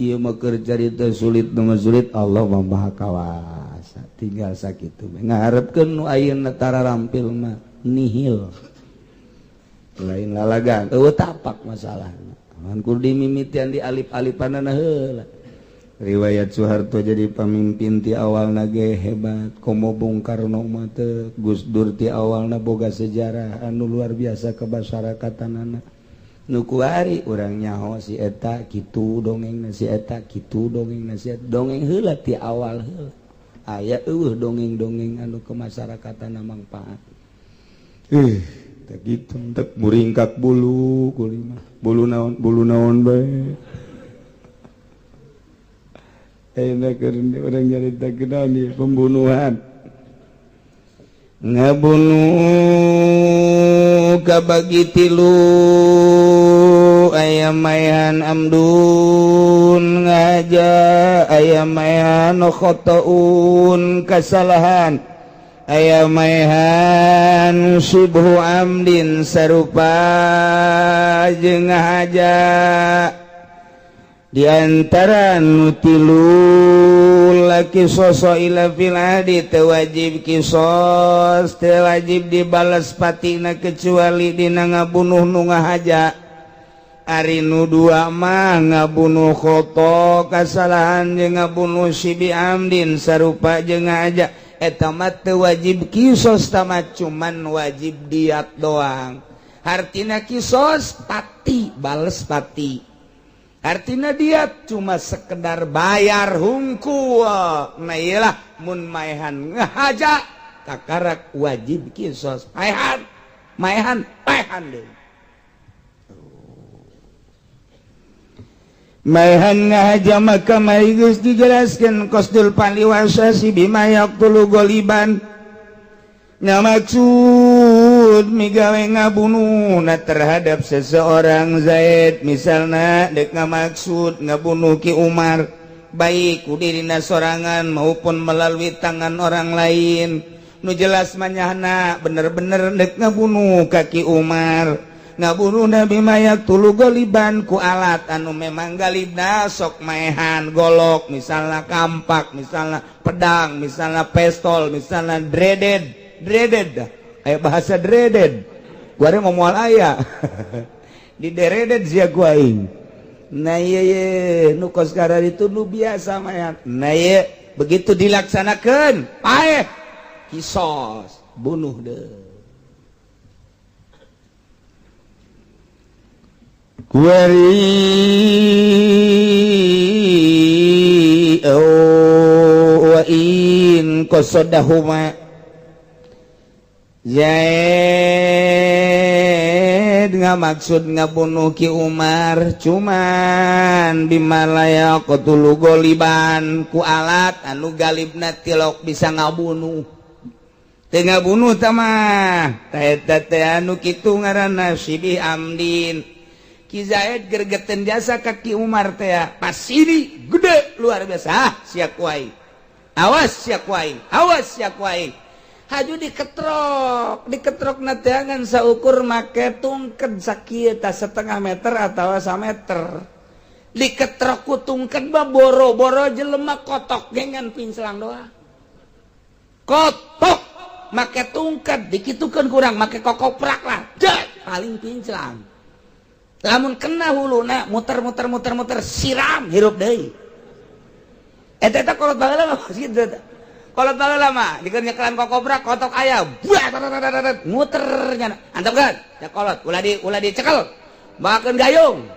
ieu mah keur carita sulit nu sulit Allah Maha Kawasa tinggal sakitu ngaharepkeun nu ayeuna tara rampil mah nihil lain lalagan eueuh tapak masalahna mun kudu dimimitian di alif-alifanana heula riwayat Soeharto jadi pamimpin ti awalna ge hebat komo Bung Karno mah teu Gus Dur ti awalna boga sejarah anu luar biasa kemasyarakatan nu kuari urang nyaho si eta kitu dongengna si eta kitu dongengna si eta dongeng heula ti awal heula aya eueuh dongeng-dongeng anu kemasyarakatan mangpaat teh kitu entek muringkak bulu kulimah bulu naon bae enak orang nyarita kenal nih pembunuhan ngabunuh kabagi tilu ayam mayan amdun ngaja ayam mayan khotoun kesalahan ayam mayan subhu amdin sarupa jeung ngaja diantara nutilu laki sosok ila fil hadi tewajib kisos tewajib dibalas patina kecuali dina ngabunuh nu ngahaja ari nu dua mah ngabunuh khoto kasalahan jeung ngabunuh sibi amdin sarupa jeung ngahaja eta mah teu wajib kisos tamat cuman wajib diat doang artina kisos pati bales pati artina diat cuma sekedar bayar hungku nah iyalah mun maehan ngahaja kakarak wajib kisos maehan deui maehan ngahaja maka mari geus dijelaskeun qasdul paliwasasi bima yaqtulu goliban ngamaksud migawe ngabunuhna terhadap seseorang Zaid misalna dek ngamaksud ngabunuh Ki Umar baik ku dirina sorangan maupun melalui tangan orang lain nu jelas manyahna bener-bener dek ngabunuh ka Ki Umar ngabunuh Nabi mayak tulu goliban ku alat anu memang galibna sok maehan golok misalnya kampak misalnya pedang misalnya pistol misalnya dreaded aya bahasa dreaded gua mau moal aya di dreaded sia gua aing nah ieu nu kos gara itu nu biasa mah nah ieu begitu dilaksanakeun paeh kisos bunuh deui Kuari wa in qasdahuma Zaid ngamaksud ngabunuh Ki Umar cuman bimalaya qatulu goliban ku alat anu galibna tilok bisa ngabunuh teu ngabunuh tah mah eta teh anu kitu ngaranna sibi amdin Ki Zaid gergeten jasa ka Ki Umar teh pas ini gede luar biasa sia kuai awas sia kuai haju diketrok na teh ngan saukur make tungked sakieu ta setengah meter atau 1 meter diketrok ku tungked mah boro-boro jelema kotok gengan pinclang doang kotok make tungked dikitukeun kurang make kokoprak lah paling pinclang lamun kena huluna muter siram hirup deui eta kolot baheula mah kitu kolot baheula mah dikeun nyekelan kokobrak kotok ayam muter nya antepkeun ya kolot ulah dicekel bakeun gayung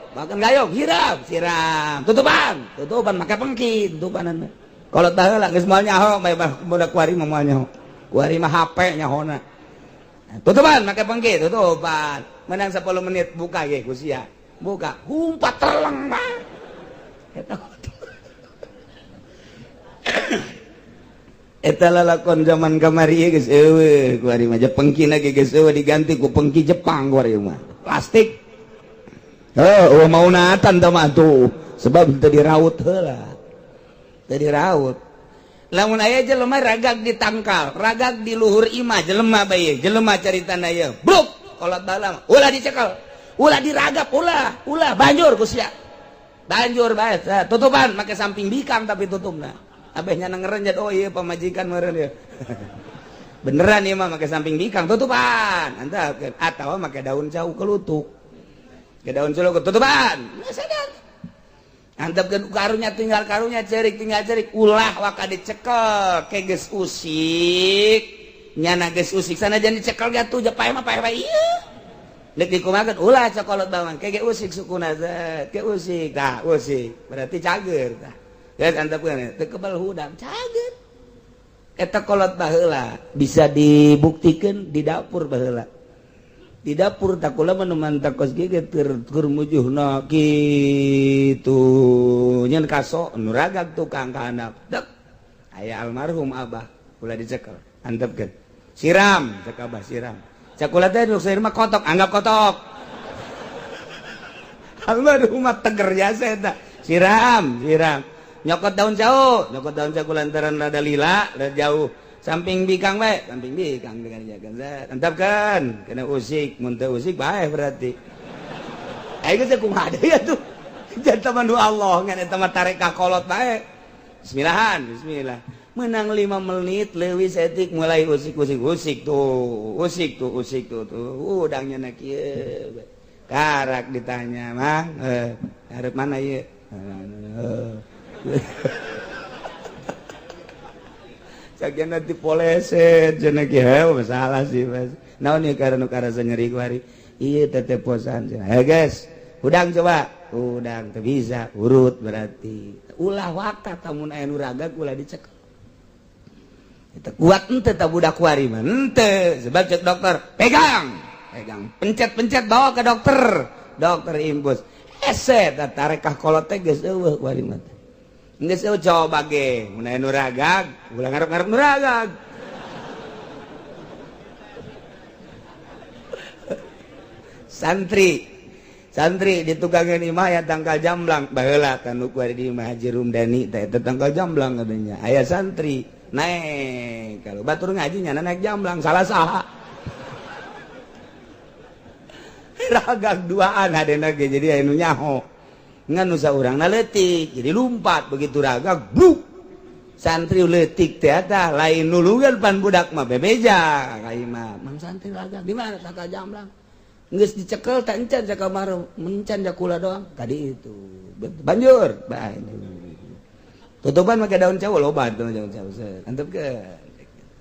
siram tutupan make pengki tutupanan kolot baheula geus moal nyaho budak kuari mah moal nyaho kuari mah HP nyahona tutupan make pengki tutupan menang 10 menit buka ge ku sia buka humpat terleng mah eta lalakon zaman kamari geus eueuh ku ari mah pengkina ge geus eueuh diganti ku pengki Jepang ku ari mah plastik mau naatan tah mah tuh sebab teu diraut heula teu diraut lamun aya jelema ragag ditangkal ragag di luhur imah jelema bae jelema caritana ieu bruk kolot balam ulah dicekel ulah diragap ulah banjur ku sia banjur bae tutupan make samping bikang tapi tutupna abeh nya ngerenjet oh ieu pamajikan meureun ieu beneran ieu mah make samping bikang tutupan antapkeun atawa make daun cau kelutuk ke daun cau tutupan sadar antapkeun karunya tinggal cerik ulah waka dicekel ke geus usik nyana geus usik sanajan dicekel gatuh paeh mah paeh ieu dek dikumakeun ulah cokolot bawang ke usik sukuna ke usik tah usik berarti cager tah geus antepkeun teu kebal hudang cager eta kolot baheula bisa dibuktikeun di dapur baheula di dapur takula menuman takos ge keur mujuhna kitu nyen kaso nu ragag tukang ka handap dek aya almarhum abah ulah dicekel antepkeun siram cek abah siram cakula teh nu saeur mah kotok anggap kotok almarhum mah teger jasa eta siram nyokot daun cau lantaran rada lila rada jauh samping bikang bae samping bikang dengan jagan antapkeun kena usik mun teu usik bae berarti ayeuna teh kumaha deui atuh Jangan doa Allah ngan eta mah tarekah kolot bae. Bismillah. Menang 5 menit leuwih setik mulai usik tuh. Udangnya na kieu. Karak ditanya, "Mang, hareup mana ieu?" Cagian dipoleset cenah kieu masalah sih, Mas. Naon ieu karena karasa nyeri kuari? Ieu teteposan. Guys, udang coba. Udang teu bisa, urut berarti. Ulah wakat tamun aya nu ragag ulah dicekel. Eta kuat henteu ta budak kuari mah henteu. Sebab cek dokter, pegang. Pencet bawa ke dokter. Dokter imbus. Hese ta tarekah kolot teh geus eueuh kuari mah. Geus eueuh coba ge, mun aya nu ragag, ulah ngarep-ngarep nu ragag. Santri di tukangan imah ya tangkal jamblang baheula tanu ku di imah Haji Rumdani teh tangkal jamblang katanya aya santri naik kalau batur ngaji nya naik jamblang salah saha ragag duaan hadena ge jadi anu nyaho ngan nu saurangna leutik jadi lumpat begitu ragag bluk santri leutik teh tah lain nulungan pan budak mah bebeja ka imah mang santri ragag di mana tangkal jamblang geus dicekel tak encan jaka marem mencan jakula doang tadi itu banjur bae tutupan make daun cawu loba daun cawu antep ke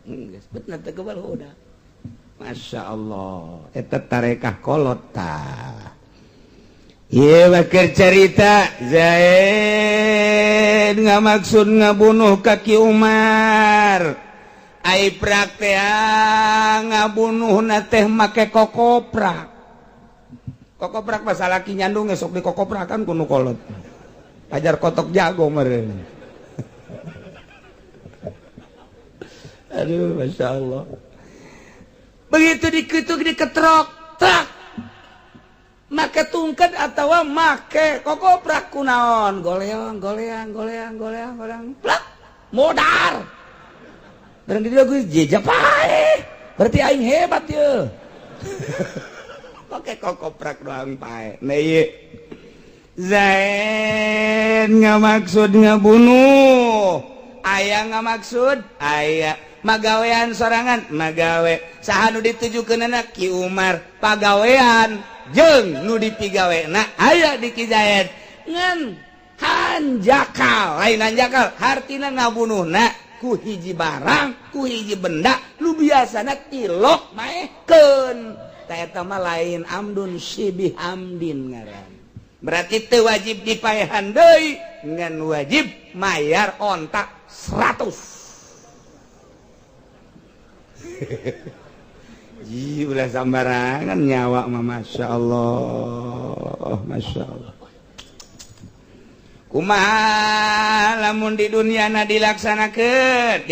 geus beutna teh kebal udah masyaallah eta tarekah kolot tah ieu keur cerita Zaid ngamaksud ngabunuh kaki Umar ai praktek ngabunuhna teh make kokoprak kokoprak pas laki nyandung esok di kokoprakan kuno kolot ajar kotok jago meureun aduh masya Allah begitu dikutuk diketrok trak make tungked atawa make kokoprak kunaon goleang plak modar dan dia gue jejak pae berarti aing hebat ya pakai kokoprak doang pae nah iya Zaid ngamaksud ngabunuh aya ngamaksud aya magawean sorangan magawe saha nu ditujukeunna Ki Umar pagawean jeung nu dipigawena aya di Ki Zaid ngan hanjakal lain hanjakal hartina ngabunuhna ku hiji barang ku hiji benda lu biasana tilok maekeun ta eta mah lain amdun sibih amdin ngaran berarti teu wajib dipaehan deui ngan wajib mayar ontak 100 ji ulah sambarangan nyawa mah masyaallah kumaha lamun di dunyana dilaksanakeun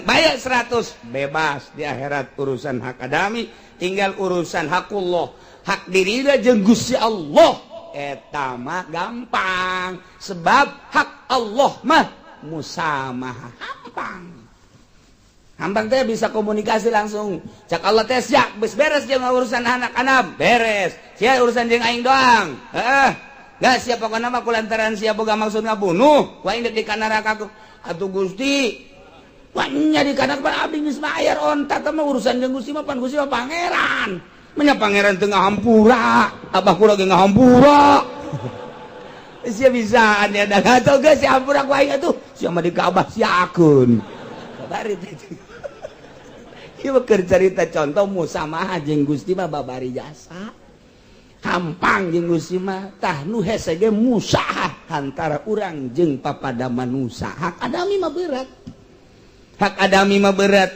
bayar 100 bebas di akhirat urusan hak adami tinggal urusan hakullah hak dirina jeung Gusti Allah eta mah gampang sebab hak Allah mah musamaha hampang teh bisa komunikasi langsung cak Allah teh yak geus beres jeung urusan anak-anak beres sia urusan jeung aing doang gak siapa pokoknya mah kulantaran siapa boga maksud ngabunuh wa indek di kanaraka atuh Gusti wanya di kanaraka abdi geus mayar ontak mah urusan jeung Gusti mah pan Gusti mah pangeran nya pangeran teu ngahampura abah kula ge ngahampura sia bisa anya da atuh geus sia hampura ku aing atuh sia mah di Ka'bah siakeun bari teh ieu keur carita contoh musamaha jeung Gusti mah babari jasa hampang jeung Gusti mah tah nu hese ge musaah antara urang jeung papada manusia hak adami mah berat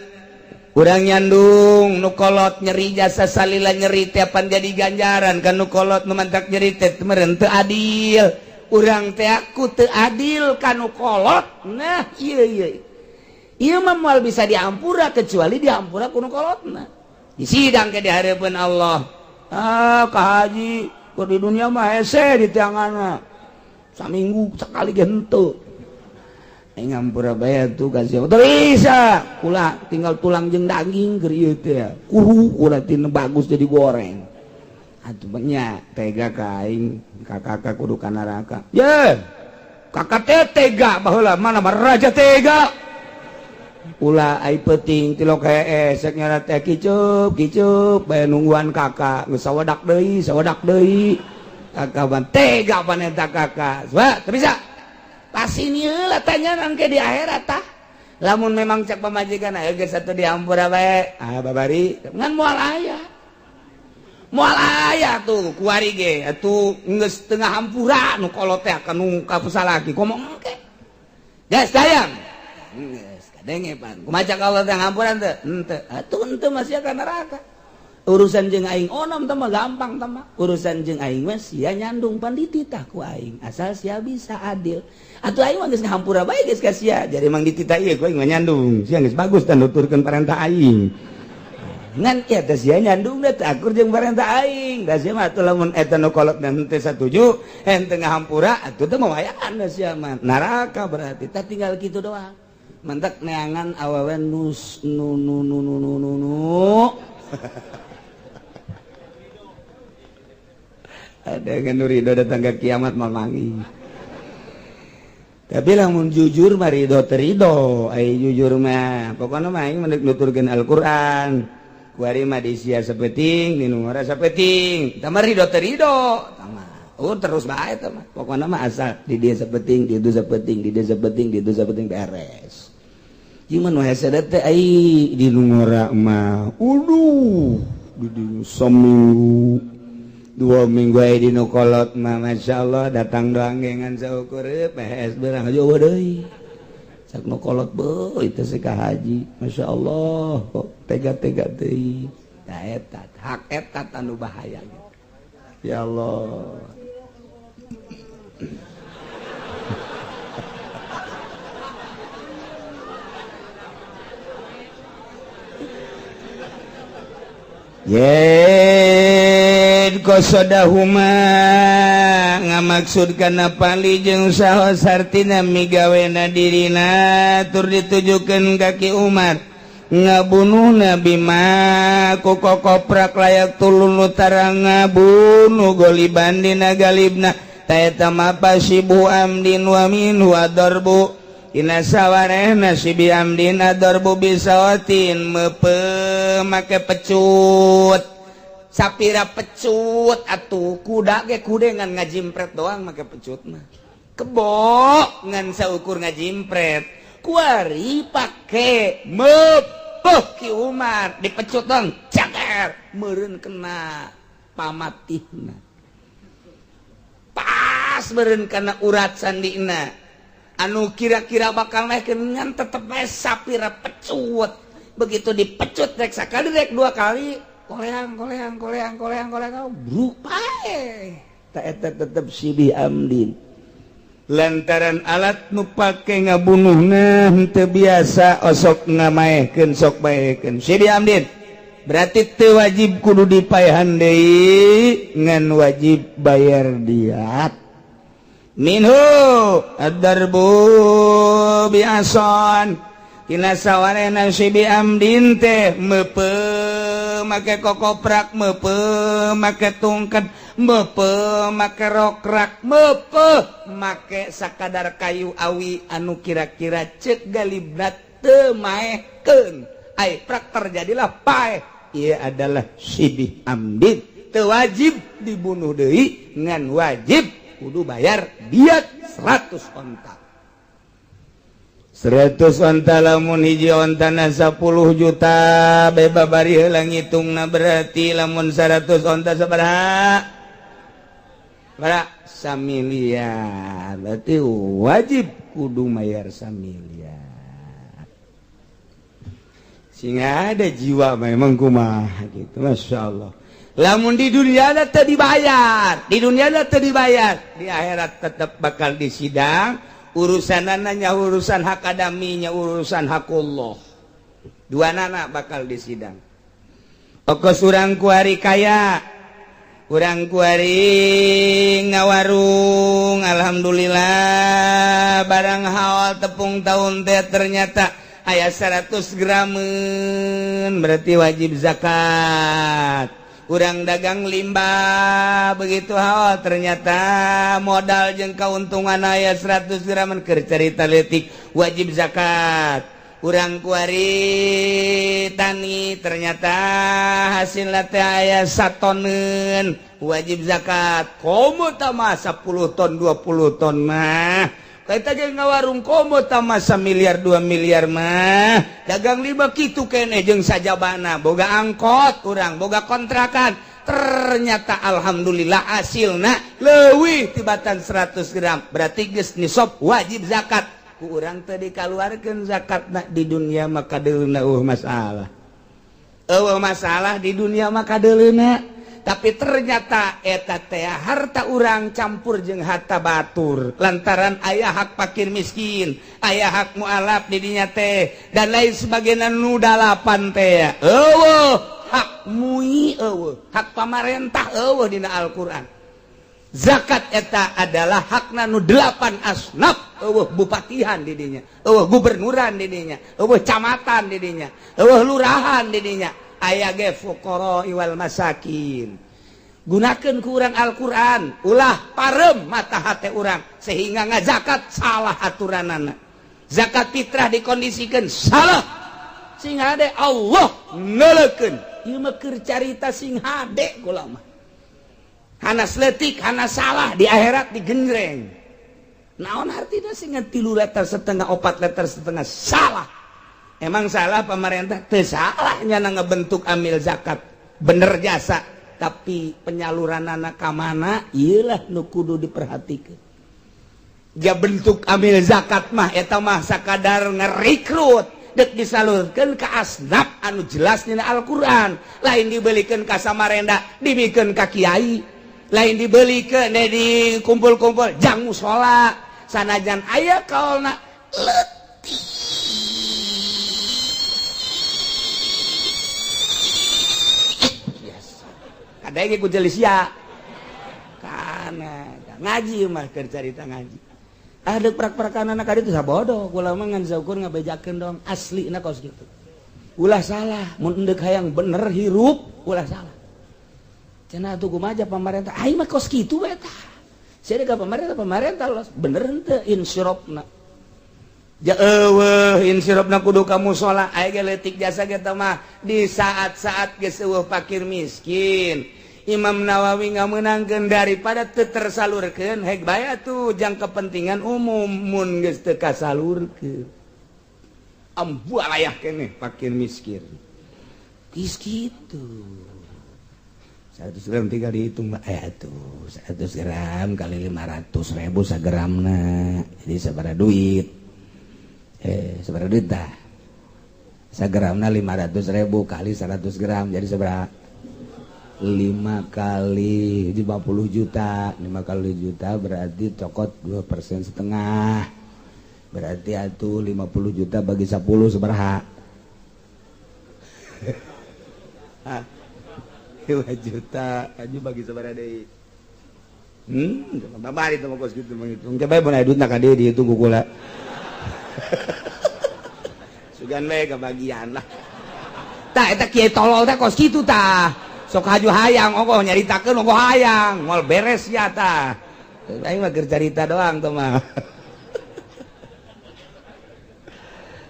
urang nyandung nu kolot nyeri jasa salila nyeri tiapan jadi ganjaran kan nu kolot nu mantak nyeri teh meureun teu adil urang teh aku teu adil ka nu kolot nah ieu mah moal bisa diampura kecuali diampura ku nu kolotna disidang ke di hareupeun Allah Kak Haji kok di dunia mah hese di tianganna saminggu sekali ge henteu aing ngampura bae tuh kasih teu bisa kula tinggal tulang jeung daging keur ieu teh kuhu ulah tinu bagus jadi goreng atuhnya tega kain kakak kudu kana neraka ye kakak teh tega baheula mana raja tega ulah ai peuting ti lo kae esek nyara teh kicup bae nungguan kakak geus sawadak deui kakak ban tega paneta kakak coba teu bisa pasti heula tanyanan ke di akhirat tah lamun memang cek pamajikan aya geus atuh diampura bae babari ngan moal aya tuh kuari ge atuh geus tengah hampura nu kolot teh anu ka pusalaki komong engke geus dayang geus kadenge pan kumaca Allah teh hampuran teh henteu atuh henteu masih ka neraka urusan jeung aing onom teh mah gampang teh mah urusan jeung aing mah sia nyandung pan dititah ku aing asal sia bisa adil atuh aing mah geus ngahampura bae geus ka sia jadi mang dititah ieu ku aing mah nyandung sia geus bagus teh nuturkeun parentah aing ngan ya teh sia nyandung teh akur jeung parentah aing da sia mah atuh lamun eta nu kolot dan teu satuju henteu ngahampura atuh teh mah wayaan da sia mah neraka berarti teh tinggal kitu doang mentek neangan awewe nu ada kan ridho datang ke kiamat mamangi tapi lamun jujur mah ridho terido ai jujur mah pokona mah aing mendek nuturkeun Al-Qur'an kuari mah disia sapeting dinu ngora sapeting tah mah ridho terido tama terus bae tah mah pokona mah asal di dia sapeting di itu sapeting di dia sapeting di itu sapeting beres gimana nu hese teh ai dinu ngora mah di seminggu 2 minggu aya dinu kolot mah masyaallah datang doang gengan saukur PS berang aja deui sak nu kolot beuy teh ka haji masyaallah kok tega-tega teuing da eta hak eta anu bahaya ya Allah yen qasodahuma ngamaksudkeun apali jeung saha sartina migawena dirina tur ditujukeun ka Ki Umar ngabunuh Nabi mah ku kokoprak layak tulun utara ngabunuh goliban dina galibna ta eta mah pasibu amdin wa minhu adarbu ina sawarehna si biamdin adarbu bisawatin meupeum make pecut sapira pecut atuh kuda ge kudengan ngajimpret doang make pecut mah kebo ngan saukur ngajimpret kuari pake meupuh Ki Umar dipecut dong caker meureun kena pamatihna pas meureun kana urat sandina anu kira-kira bakal naikkeun ngan tetep bae sapira pecut begitu dipecut rek sakali rek 2 kali koleang bruk pae ta eta tetep si amdin lantaran alat nu pake ngabunuhna henteu biasa osok ngamaehkeun sok baekeun si amdin berarti teu wajib kudu dipaehan deui ngan wajib bayar diat minhu ad-darbu biason tina sawarena si biamdin teh meupeum make kokoprak meupeum make tungkat meupeum make rokrak meupeum make sakadar kayu awi anu kira-kira ceuk galibna teu maehkeun ai prak terjadilah paeh ieu adalah si biamdin teu wajib dibunuh deui ngan wajib kudu bayar diat 100 onta 100 onta lamun hiji ontana 10 juta beba bari heula ngitungna berarti lamun 100 onta sabaraha samiliar berarti wajib kudu bayar samiliar sehingga ada jiwa memang kumaha gitu masyaallah lamun di dunia ada teu dibayar di akhirat tetap bakal disidang urusanana nya urusan hak adaminya urusan hakullah duanana bakal disidang okos urang kuari kaya urang kuari ngawarung alhamdulillah barang hawal tepung tahun teh ternyata aya 100 gramen berarti wajib zakat kurang dagang limbah begitu ternyata modal jeung kauntungan aya 100 gram keur carita leutik wajib zakat. Urang kuari tani ternyata hasilna teh aya 1 toneun wajib zakat. Komo tah mah 10 ton 20 ton mah kaita ge ngawarung komo tah mah 1 miliar 2 miliar mah dagang limbah kitu keneh jeung sajabana boga angkot urang boga kontrakan ternyata alhamdulillah hasilna leuwih tibatan 100 gram berarti geus nisab wajib zakat. Urang tadi dikaluarkeun zakatna di dunia mah kadeulna masalah di dunia mah kadeulna tapi ternyata eta teh harta urang campur jeung harta batur lantaran aya hak fakir miskin aya hak mualaf di dinya teh dan lain sebagainya nu 8 teh hak mui hak pamarentah dina Al-Qur'an. Zakat eta adalah hakna nu 8 asnaf bupatihan di dinya gubernuran di dinya camatan di dinya lurahan di dinya aya ge fuqara wal masakin. Gunakeun ku urang Al-Qur'an ulah parem mata hate urang sehingga ngazakat salah aturanana. Zakat fitrah dikondisikeun salah sing hade Allah neulekeun ieu mah keur carita sing hade kula mah. Hanas letik, hanas salah di akhirat digenjreng. Naon artinya sing 3 letter setengah 4 letter setengah salah. Emang salah pemerintah? Teu salah nyana ngebentuk amil zakat. Bener jasa, tapi penyaluranana ka mana? Iyalah nu kudu diperhatikeun. Ja bentuk amil zakat mah eta mah sakadar ngerikrut dek disalurkeun ka asnaf anu jelas dina Al-Qur'an. Lain dibelikeun ka samarenda, dibikeun ka kiai. Lain dibeli ke di kumpul-kumpul jang musola sanajan aya kaolna letih yes. Ada yang ikut jelisia karena ngaji mah keur carita ngaji ada perak-perakan anak kadi itu sabodoh kula mah ngan saukur ngabejakeun dong asli na kos gitu ulah salah mun endeuh hayang bener hirup ulah salah. Cenah tuh kumaha pemerintah, aing mah kos kitu eta. Saya ka pemerintah bener henteu insyrofna. Ja eueuh insyrofna kudu ka mushola, aya ge leutik jasa kita mah di saat-saat geus eueuh fakir miskin. Imam Nawawi ngameunangkeun daripada teu tersalurkeun, hek bae atuh jang kepentingan umum mun geus teu kasalurkeun. Ambu layah keneh fakir miskin. Geus kitu. 100 gram tinggal dihitung tuh 100 gram kali 500.000 sagramna jadi sabaraha duit sabaraha duit tah sagramna 500.000 kali 100 gram jadi sabaraha 5 kali 50 juta 5 kali juta berarti cokot 2% setengah berarti atuh 50 juta bagi 10 sabaraha 2 juta aja bagi sabaraha deui babari teh kos kitu manghitung teh bae mun aya duitna ka dieu dihitung ku kula sugan bae kabagian lah tah eta kieu tolol teh kos kitu tah sok haju hayang ogoh nyaritakeun ogoh hayang moal beres ya tah aing mah keur carita doang tuh mah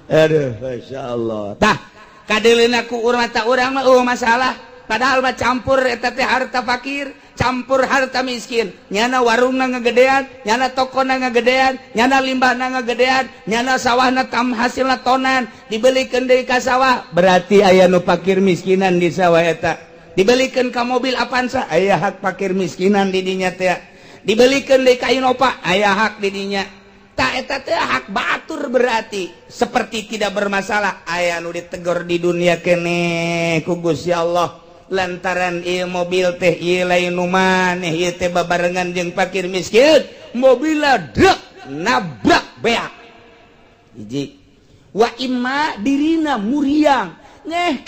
aduh masyaallah tah kadeulina ku urang mah urang mah masalah padahal mah campur eta teh harta fakir campur harta miskin nyana warungna ngagedean nyana tokona ngagedean nyana limbahna ngagedean nyana sawahna tam hasilna tonan dibelikeun deui ka sawah berarti aya nu fakir miskinan di sawah eta dibelikeun ka mobil Avanza aya hak fakir miskinan di dinya teh dibelikeun deui ka Innova aya hak di dinya ta eta teh hak batur berarti seperti tidak bermasalah aya nu ditegur di dunia keneh ku Gusti Allah lantaran ieu mobil teh ieu lain nu maneh ieu teh babarengan jeung fakir miskin mobilna drek nabrak beak hiji wa imma dirina muriang ngeh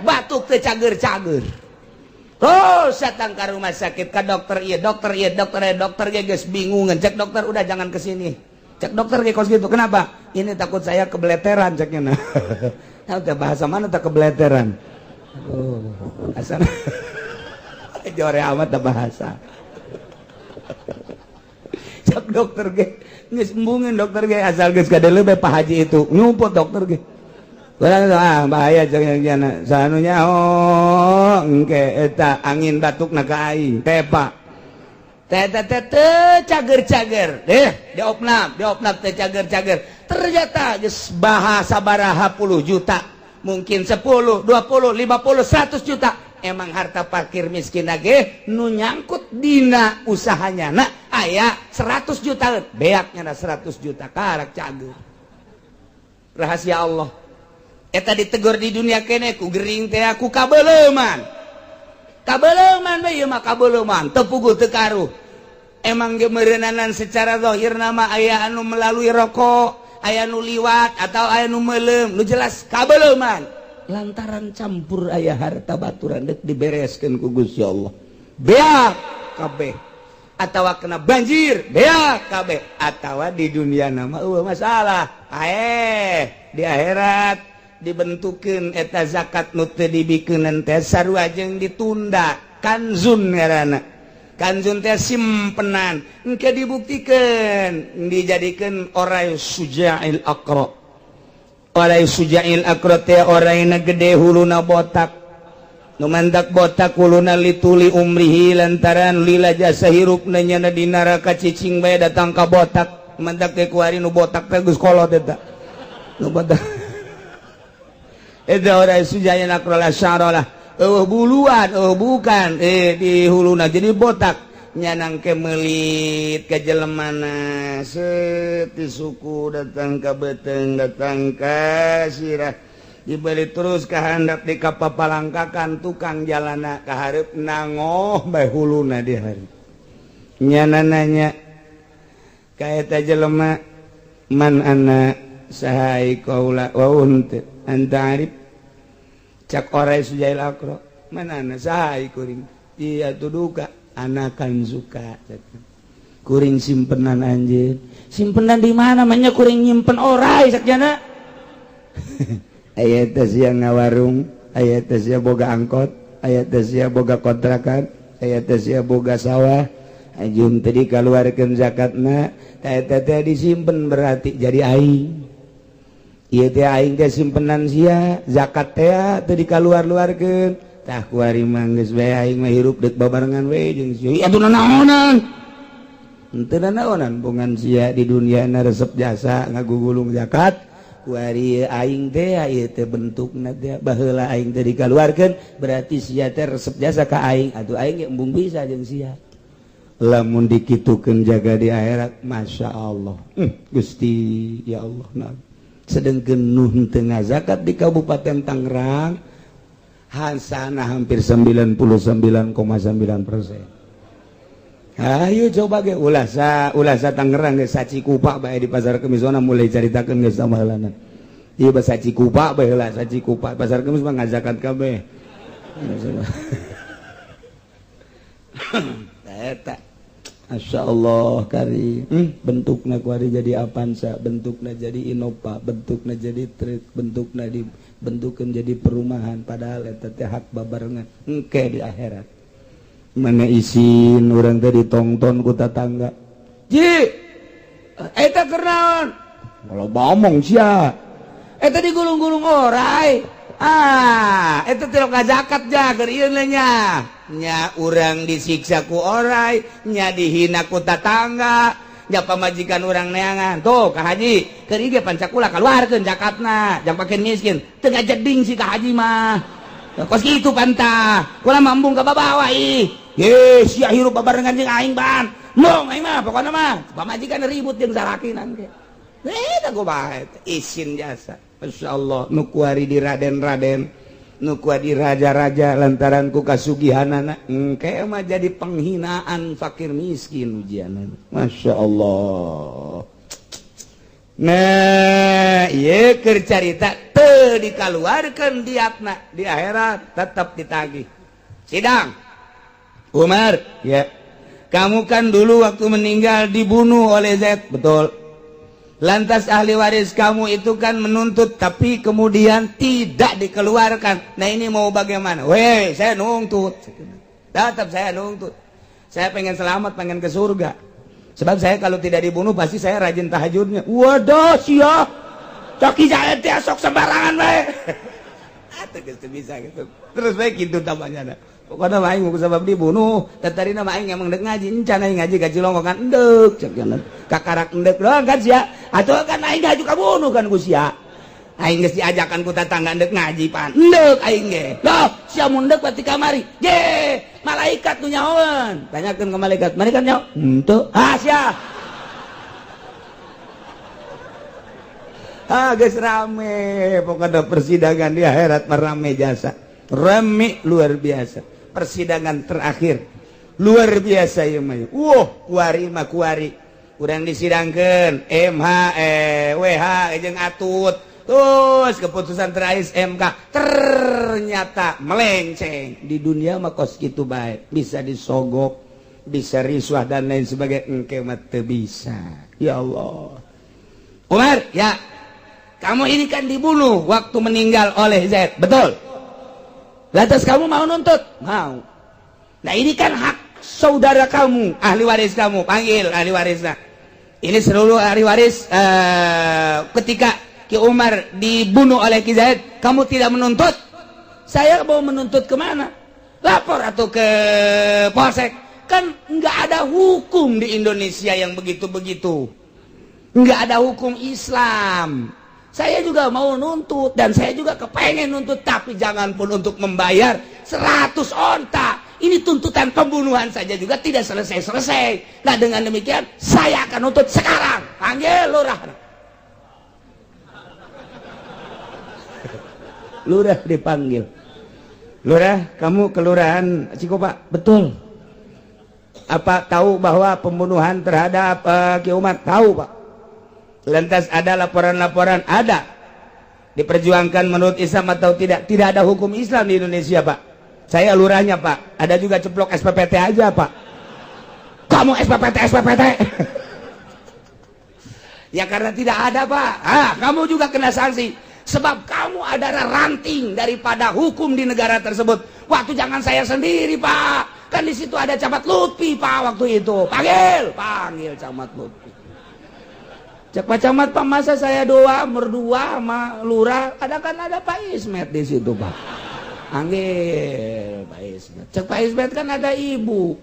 batuk teh cager-cager oh satang ka rumah sakit ka dokter ieu dokter ge geus bingungan cek dokter udah jangan kesini cek dokter ge kos gitu kenapa ini takut saya kebeleteran ceknya nah teh bahasa mana tak kebeleteran asal jore amat da bahasa. Cak dokter ge geus embungin dokter ge asal geus kadele bae Pak Haji itu nyumput dokter ge. Bahaya jangan sanunya engke eta angin batukna ka aing teh Pak. Teh cager-cager diopnap teh cager-cager. Ternyata geus bahasa baraha puluh juta, mungkin 10, 20, 50, 100 juta. Emang harta parkir miskin ge nu nyangkut dina usahanya na aya 100 juta beaknya na 100 juta karak cager. Rahasia Allah. Eta ditegur di dunia kene ku gering teh aku kabeleuman we ieu mah kabeleuman teu puguh teu karuh. Emang ge meureunanan secara zahir nama aya anu melalui rokok, aya nu liwat atau aya nu meuleum, nu jelas kabeleuman. Lantaran campur aya harta baturan dek dibereskeun ku Gusti Allah. Beak kabeh. Atawa kena banjir, beak kabeh. Atawa di dunia nama eueuh masalah. Di akhirat dibentukeun eta zakat nu teu dibikeunan teh sarua jeung ditunda. Kanzun ngaranna. Kanzun teh simpenan. Engke dibuktikan dijadikeun orai suja'il aqra. Orai suja'il aqra teh orayna gede huluna botak. Nu mandak botak huluna lituli umrihi lantaran lila jasa hirupna nyana di neraka cicing bae datang ka botak. Mandak teh kuari nu botak teh geus kolot eta. Nu botak. Eta orai suja'il aqra la syaralah. Buluan bukan di huluna jadi botak nyanang kemelit ke jelemana seti suku datang ke beteng datang ke sirah dibeli terus ke handap di kapapalangkakan tukang jalana ke hareup nangoh bae huluna di hari nyana nanya ka eta jelema man ana sahai qaula wa unta anta arif cak orai sujail akro mana na sahai kuring iya tuduka anakan suka kuring simpenan anjir simpenan di mana namanya kuring nyimpen orai sakjana aya teh sia ngawarung aya teh sia boga angkot aya teh sia boga kontrakan aya teh sia boga sawah ajum teh dikaluarkeun zakatna eta teh disimpen berarti jadi aing. Ieu teh aing teh simpenan sia zakat teh teu dikaluar-luarkeun tah kuari mah geus bae aing mah hirup deuk babarengan we jeung sia atuh nanaonan henteu nanaonan bungan sia di duniana resep jasa ngagugulung zakat kuari aing teh ieu teh bentukna teh baheula aing teh dikaluarkeun berarti sia teh resep jasa ka aing atuh aing ge embung bisa jeung sia lamun dikitukeun jaga di akhirat masyaallah Gusti ya Allah nah sedangkan nuh tengah zakat di Kabupaten Tangerang hasanah hampir 99,9%. Ayo coba ge ulah Tangerang ge Sacikupa bae di Pasar Kemis wana mulai caritakeun geus samaheulana. Ieu basa Sacikupa bae heula Sacikupa Pasar Kemis mah ngazakat kabeh. Eta Masya Allah kari bentukna kuari jadi Avanza, bentukna jadi Innova, bentukna jadi truk, bentukna dibentukkan jadi perumahan padahal eta teh hak babarengan engke di akhirat mana isin urang teh ditongton ku tatangga ji eta keur naon kalau ngomong sia eta digulung-gulung orai eta teh zakat ja keur ieu nya nya urang disiksa ku orai nya dihina ku tatangga nya pamajikan urang neangan tuh ka haji keur ieu ge pancakula kaluarkeun zakatna jang pake miskin teu ngajeding si ka haji mah kos kitu pantah kula mambung ka babawa ih ye sia hirup babarengan jeung aing ban mong aing mah pokona mah pamajikan ribut jeung salakinan ge eta ku bae isin jasa masyaallah nu kuari di raden-raden nu kuadi raja-raja lantaran ku kasugihanana engke mah jadi penghinaan fakir miskin ujianan Masya Allah. Nah ieu keur carita teu dikaluarkeun diatna di akhirat tetap ditagih sidang Umar ya kamu kan dulu waktu meninggal dibunuh oleh Z betul Lantas ahli waris kamu itu kan menuntut tapi kemudian tidak dikeluarkan. Nah ini mau bagaimana? Weh, saya nuntut. Tetap saya nuntut. Saya pengen selamat, pengen ke surga. Sebab saya kalau tidak dibunuh pasti saya rajin tahajudnya. Waduh, sia. Coki saya tiasok sembarangan bae. Atuh geus bisa gitu. Terus bae kitu tambahnya. Pokoknya aing mau sabab dibunuh, tatarina mah aing emang dek ngaji, encan aing ngaji ka Cilongkokan endek, cek jangan. Kakarak endek doang kan sia. Atuh kan aing ngaju kabunuh kan ku sia. Aing geus diajakan ku tatangga endek ngaji pan. Endek aing ge. Loh, sia mun endek pati kamari. Ge, malaikat nu nyahoeun. Tanyakeun ka malaikat, malaikat nyaho? Henteu. Ah sia. Geus rame, pokoknya persidangan di akhirat rame jasa. Rame luar biasa. Persidangan terakhir luar biasa ya mah. Kuari urang disidangkeun MH WH jeung Atut. Terus keputusan terakhir MK ternyata melenceng. Di dunia mah kos kitu bae, bisa disogok, bisa risuah dan lain sebagainya. Engke mah teu bisa. Ya Allah. Umar, ya. Kamu ini kan dibunuh waktu meninggal oleh Zaid, betul? Lantas kamu mau nuntut? Mau. Nah ini kan hak saudara kamu, ahli waris kamu, panggil ahli warisnya. Ini seluruh ahli waris ketika Ki Umar dibunuh oleh Ki Zaid, kamu tidak menuntut? Saya mau menuntut kemana? Lapor atau ke Polsek? Kan nggak ada hukum di Indonesia yang begitu-begitu. Nggak ada hukum Islam. Saya juga mau nuntut dan saya juga kepengen nuntut, tapi jangan pun untuk membayar 100 onta. Ini tuntutan pembunuhan saja juga tidak selesai-selesai. Nah dengan demikian saya akan nuntut sekarang. Panggil lurah. Lurah dipanggil. Lurah, kamu kelurahan Cikopa? Betul. Apa tahu bahwa pembunuhan terhadap Ki Umar? Tahu Pak. Lantas ada laporan-laporan? Ada. Diperjuangkan menurut Islam atau tidak? Tidak ada hukum Islam di Indonesia Pak. Saya lurahnya Pak. Ada juga ceplok SPPT aja Pak. Kamu SPPT. Ya karena tidak ada Pak. Kamu juga kena sanksi. Sebab kamu adalah ranting daripada hukum di negara tersebut. Waktu jangan saya sendiri Pak. Kan di situ ada Camat Lutfi Pak waktu itu. Panggil Camat Lutfi. Cek Pak Camat Pak, masa saya berdua sama lurah, ada Pak Ismet di situ Pak. Panggil Pak Ismet. Cek Pak Ismet kan ada ibu.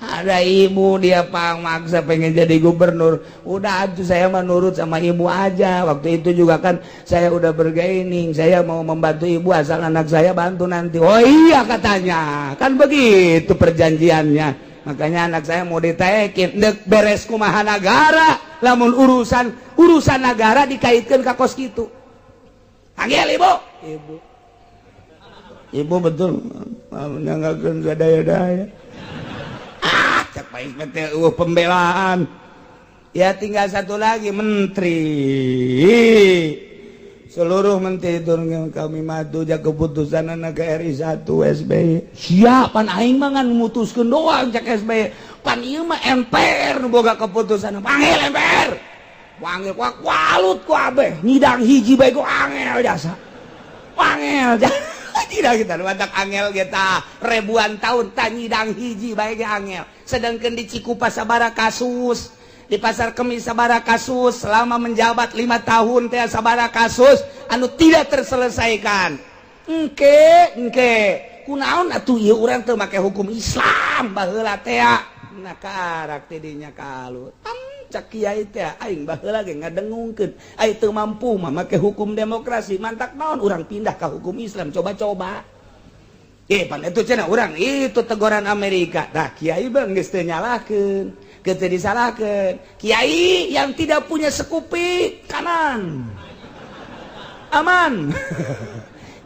Ada ibu, dia maksa pengen jadi gubernur. Udah tuh saya menurut sama ibu aja. Waktu itu juga kan saya udah bergaining, saya mau membantu ibu asal anak saya bantu nanti. Oh iya katanya, kan begitu perjanjiannya. Makanya anak saya mau ditekin, dek beres kumaha negara, lamun urusan negara dikaitkan ke kos gitu. Panggil ibu. Ibu betul, nyanggakeun daya-daya. Cek Pak Ismet pembelaan. Ya tinggal satu lagi menteri. Seluruh menteri itu kami madu aja keputusan anak RI 1 SBY. Siapan aing mah ngan memutuskeun doang cek SBY. Pan ieu mah MPR nu boga keputusan. Panggil MPR. Panggil walut ku abeh. Nyidang hiji bae ku angel jasa. Panggil. Tidak kita wadak angel kita ribuan tahun tah nyidang hiji bae ge angel. Sedangkan di Cikupa sabaraha kasus. Di Pasar Kemis sabaraha kasus, selama menjabat 5 tahun teh sabaraha kasus anu tidak terselesaikan. Engke kunaon atuh ieu urang teu make hukum Islam baheula teh. Nah karak teh dinya kalut. Cak kiai teh aing baheula ge ngadengungkeun ai teu mampu mah make hukum demokrasi, mantak naon urang pindah ka hukum Islam coba-coba. Pan itu cenah urang itu teguran Amerika. Tah kiai bang geus teu nyalahkeun. Kita disalahkan kiai yang tidak punya sekupi kanan aman.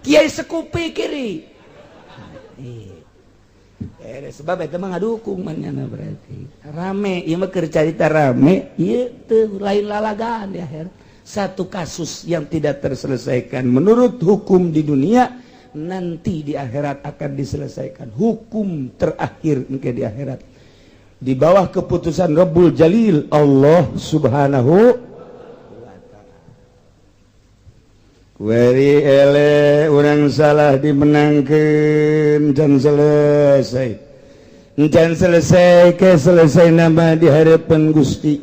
Kiai sekupi kiri. Sebab itu mah ngadukung manehna berarti rame ieu mah keur carita rame ieu teu lain lalagaan di akhir. Satu kasus yang tidak terselesaikan menurut hukum di dunia nanti di akhirat akan diselesaikan. Hukum terakhir engke di akhirat. di bawah keputusan Rabbul Jalil Allah Subhanahu wa ta'ala. Wari ele urang salah dimenangkeun can selesai. Can selesai ke selesai nama di harapan Gusti.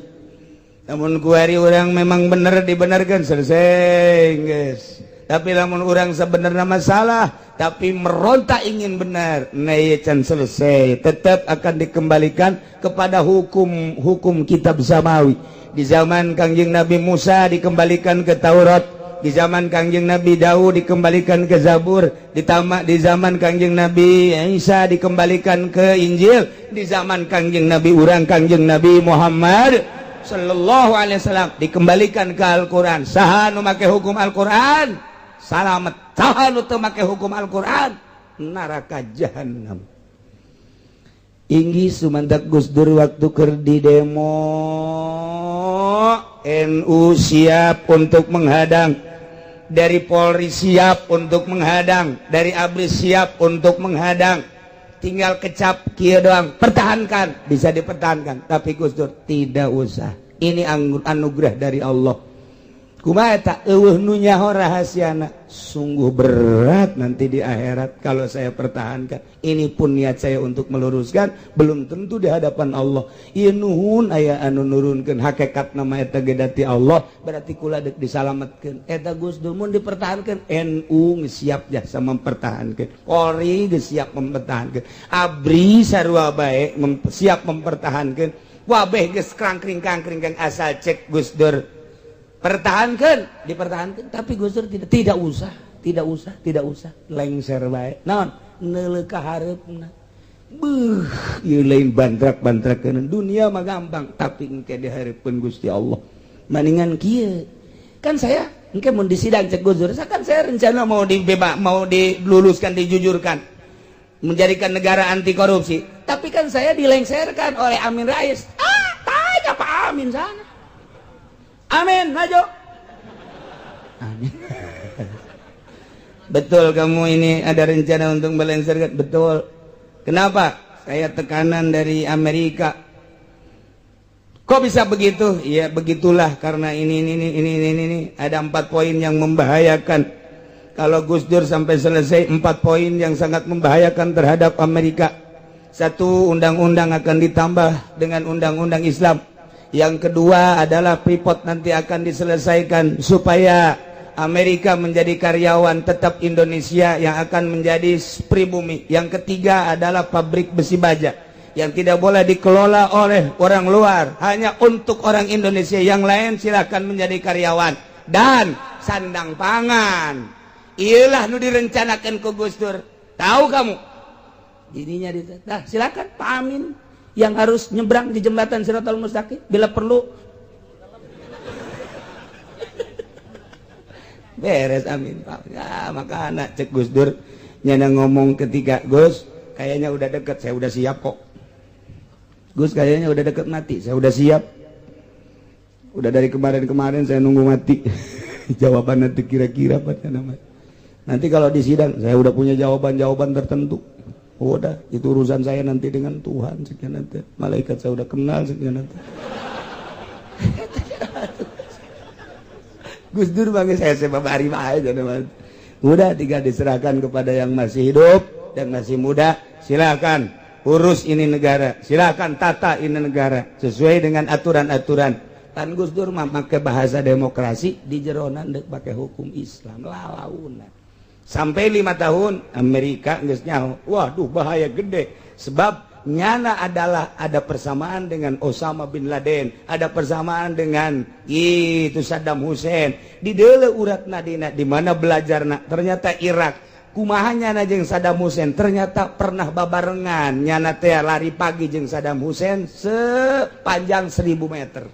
Namun kuari urang memang bener dibenarkan selesai guys. Tapi namun orang sebenarnya masalah tapi meronta ingin benar, nah can selesai, tetap akan dikembalikan kepada hukum kitab samawi. Di zaman Kangjeng Nabi Musa dikembalikan ke Taurat, di zaman Kangjeng Nabi Daud dikembalikan ke Zabur, di zaman Kangjeng Nabi Isa dikembalikan ke Injil, di zaman Kangjeng Nabi urang Kangjeng Nabi Muhammad sallallahu alaihi wasallam dikembalikan ke Al-Qur'an. Saha nu make hukum Al-Qur'an? Salamet. Saha nu teu make hukum Al-Qur'an? Neraka jahanam. Inggi sumandak Gus Dur waktu keur di demo, NU siap untuk menghadang, dari Polri siap untuk menghadang, dari ABRI siap untuk menghadang, tinggal kecap kieu doang, pertahankan, bisa dipertahankan. Tapi Gus Dur tidak usah, ini anugerah dari Allah. Kumaha eta eueuh nu nyaho rahasiana, sungguh berat nanti di akhirat kalau saya pertahankan. Ini pun niat saya untuk meluruskan, belum tentu di hadapan Allah. Ieu nuhun aya anu nurunkeun hakikat nama eta gedati Allah, berarti kula deuk disalametkeun. Eta Gus Dur mun dipertahankan, NU geus siap jasa mempertahankan, Polri geus siap mempertahankan, ABRI sarua bae siap mempertahankan, wabeh geus krangkring-krangkring kang asal cek Gus Dur. Pertahankan, dipertahankan, tapi Gus Dur tidak usah, lengser bae. Naon? Neuleuh ka hareupna. Beuh, ieu lain bantrak-bantrakeun. Dunia mah gampang, tapi engke dihareupeun Gusti Allah. Maningan kieu. Kan saya engke mun disidang cek Gus Dur, kan saya rencana mau diluluskan, dijujurkan, menjadikan negara anti korupsi. Tapi kan saya dilengserkan oleh Amin Rais. Tanya Pak Amin sana. Amin, maju. Amin. Betul kamu ini ada rencana untuk melengserkan, betul. Kenapa? Saya tekanan dari Amerika. Kok bisa begitu? Ya begitulah karena ini ada 4 poin yang membahayakan. Kalau Gus Dur sampai selesai 4 poin yang sangat membahayakan terhadap Amerika. 1, undang-undang akan ditambah dengan undang-undang Islam. Yang kedua adalah Freeport nanti akan diselesaikan supaya Amerika menjadi karyawan tetap Indonesia yang akan menjadi pribumi. Yang ketiga adalah pabrik besi baja yang tidak boleh dikelola oleh orang luar, hanya untuk orang Indonesia. Yang lain silakan menjadi karyawan. Dan sandang pangan, iyalah nu direncanakan ke Gus Dur. Tahu kamu? Ininya nah, silakan Pak Amin yang harus nyebrang di jembatan Siratal Mustaqim bila perlu beres. Amin Pak. Ya, maka anak cek Gus Dur nyana ngomong ketika Gus kayaknya udah deket, saya udah siap kok. Gus kayaknya udah deket mati, saya udah siap. Udah dari kemarin saya nunggu mati. Jawaban nanti kira-kira apa namanya. Nanti kalau di sidang saya udah punya jawaban tertentu. Oh, udah, itu urusan saya nanti dengan Tuhan sekian nanti. Malaikat saya udah kenal sekian nanti. Gus Dur bagi saya sebabari aja teman. Udah tinggal diserahkan kepada yang masih hidup dan masih muda. Silakan urus ini negara. Silakan tata ini negara sesuai dengan aturan-aturan. Tan Gus Dur mah pakai bahasa demokrasi di jeronan dek pakai hukum Islam lalaunan. Sampai 5 tahun Amerika geus nyaho. Waduh bahaya gede. Sebab nyana adalah ada persamaan dengan Osama bin Laden, ada persamaan dengan itu Saddam Hussein. Di deuleu uratna dina di mana belajarna ternyata Irak. Kumaha nyana jeung Saddam Hussein ternyata pernah babarengan. Nyana teh lari pagi jeung Saddam Hussein sepanjang 1000 meter.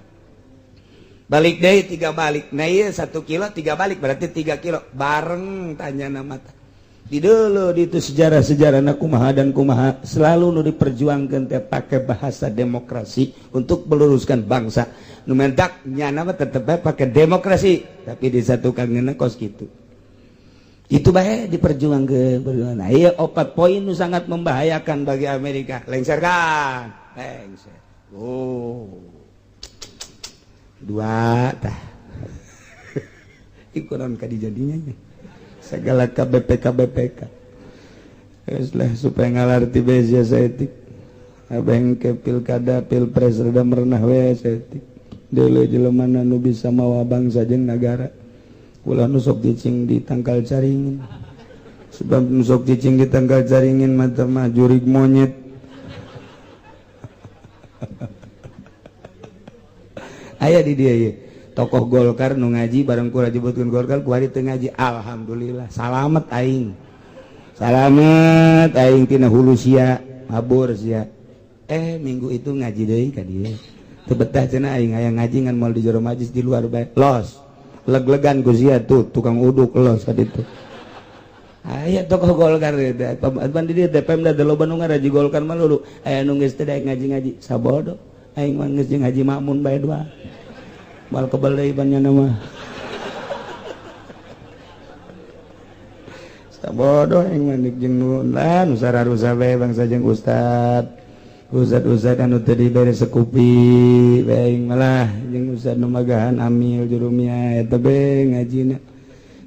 Balik deh 3 balik. Nah iya 1 kilo 3 balik berarti 3 kilo. Bareng tanya nama. Di dulu itu sejarah-sejarah kumaha dan kumaha selalu nu diperjuangkan teh pakai bahasa demokrasi untuk meluruskan bangsa. Nu mentak nyana mah tetep pakai demokrasi tapi disatukan ngena kos gitu. Itu bae diperjuangkeun. Nah iya 4 poin nu sangat membahayakan bagi Amerika. Lengserkan. dua tah ikuran ka dijadinya segala KBPK lah supaya ngalarti beja saeutik abeng ke pilkada pilpres rada merenah we saeutik deuleu jelema nu bisa mawa bangsa jeung nagara ulah nu sok cicing di tangkal caringin sebab nu sok cicing di tangkal caringin mah jurig monyet aya di dia ye tokoh Golkar nu ngaji bareng ku rajebutkeun Golkar ku hari teu ngaji alhamdulillah salamet aing tina hulu sia habur sia minggu itu ngaji deui ka dieu teu betah cenah aing aya ngaji ngan moal di jero majlis di luar bae los leg-legan ku sia tuh tukang uduk los ka ditu aya tokoh Golkar eta pan di dieu DPM da loba nu ngaraji Golkar mah lulu aya nu geus teu daek ngaji-ngaji sabodo aing mah geus jeung Haji Makmun bae doang mal kebal deui banyak nama sabodoh yang manik jeung nu sararusa bae bangsa jeung ustad anu teu dibere sekupi bae malah jeung ustad nu magahan amil jurumia eta bae ngajina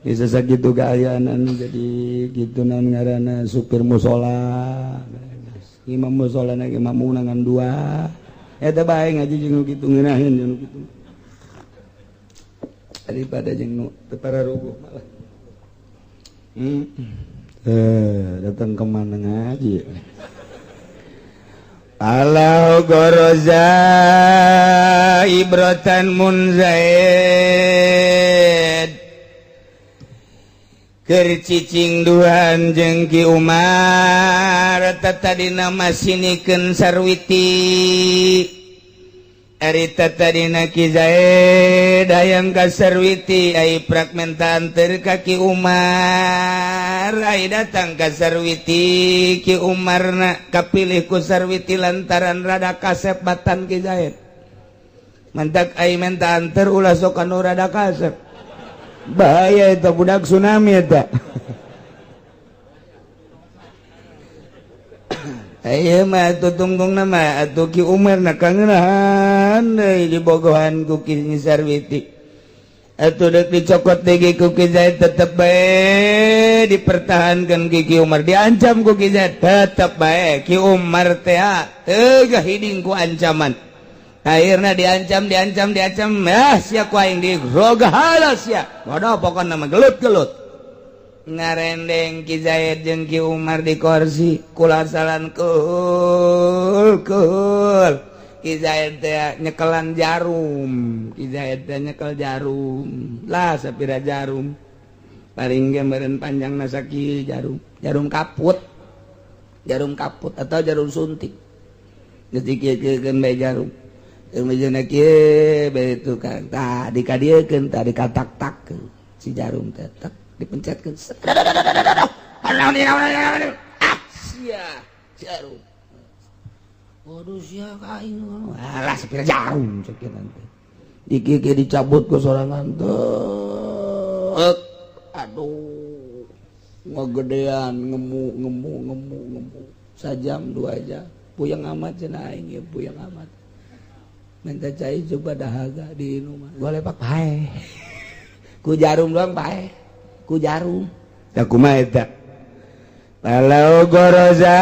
bisa sakitu kaayaan anu jadi kitu naon ngaranna supir musola imam musola na imam ngan dua eta bae ngaji jeung kitu ngeunaheun jeung kitu daripada jeung nu teu pararuguh malah datang kemana ngaji Alau goroza ibratan munzaid keur cicing duhan jeung Ki Umar tadina masinikeun sarwiti ari tadina Ki Zaid hayang ka sarwiti ai fragmentan teu ka Ki Umar ai datang ka sarwiti Ki Umarna kapilih ku sarwiti lantaran rada kasep batan Ki Zaid mantak ai menta anter ulah sok anu rada kasep bahaya eta budak tsunami eta ayeuna mah tutungtungna mah atuh Ki Umar na kangenahan deui dibogohan ku Ki Sarwiti atuh deuk dicokot deui ku Ki Zaid tetep bae dipertahankeun Ki Umar diancam ku Ki Zaid tetep bae Ki Umar teh teu gahiding ku ancaman akhirna diancam sia ku aing diroga halas sia bodoh pokona mah gelut-gelut ngarendeng Ki Zaid jeung Ki Umar di kursi kulasalan kul Ki Zaid teh nyekelan jarum Ki Zaid teh nyekel jarum lah sapira jarum paling ge meureun panjangna sakieu jarum kaput atau jarum suntik geus dikieun bae jarum mejana kieu bae tukang tah dikadiekeun tah dikatak-takkeun si jarum teh dipencetkeun sia jarum waduh sia kain alah sepira jarum cekeun teh dikiki dicabut ku sorangan teh aduh ngagedean ngemu sajam 2 jam puyeng amat cenah aing puyeng amat minta cai coba dahaga di rumah golek pae ku jarum doang pae ku jarum da kumaha eta Walau goroza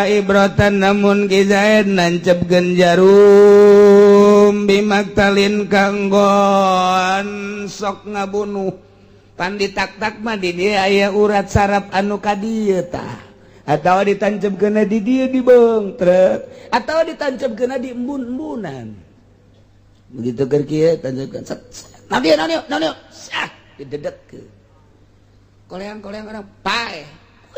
ibratan namun Ki Zaid nancepkeun jarum bimaktalin kanggon sok ngabunuh pan ditak-tak mah di dieu aya urat saraf anu ka dieu tah atawa ditancepkeun di dieu di beungtreuk atawa ditancepkeun di embun-embunan begitu keur kieu tancepkeun naon sah didedekkeun koleang-koleang orang pae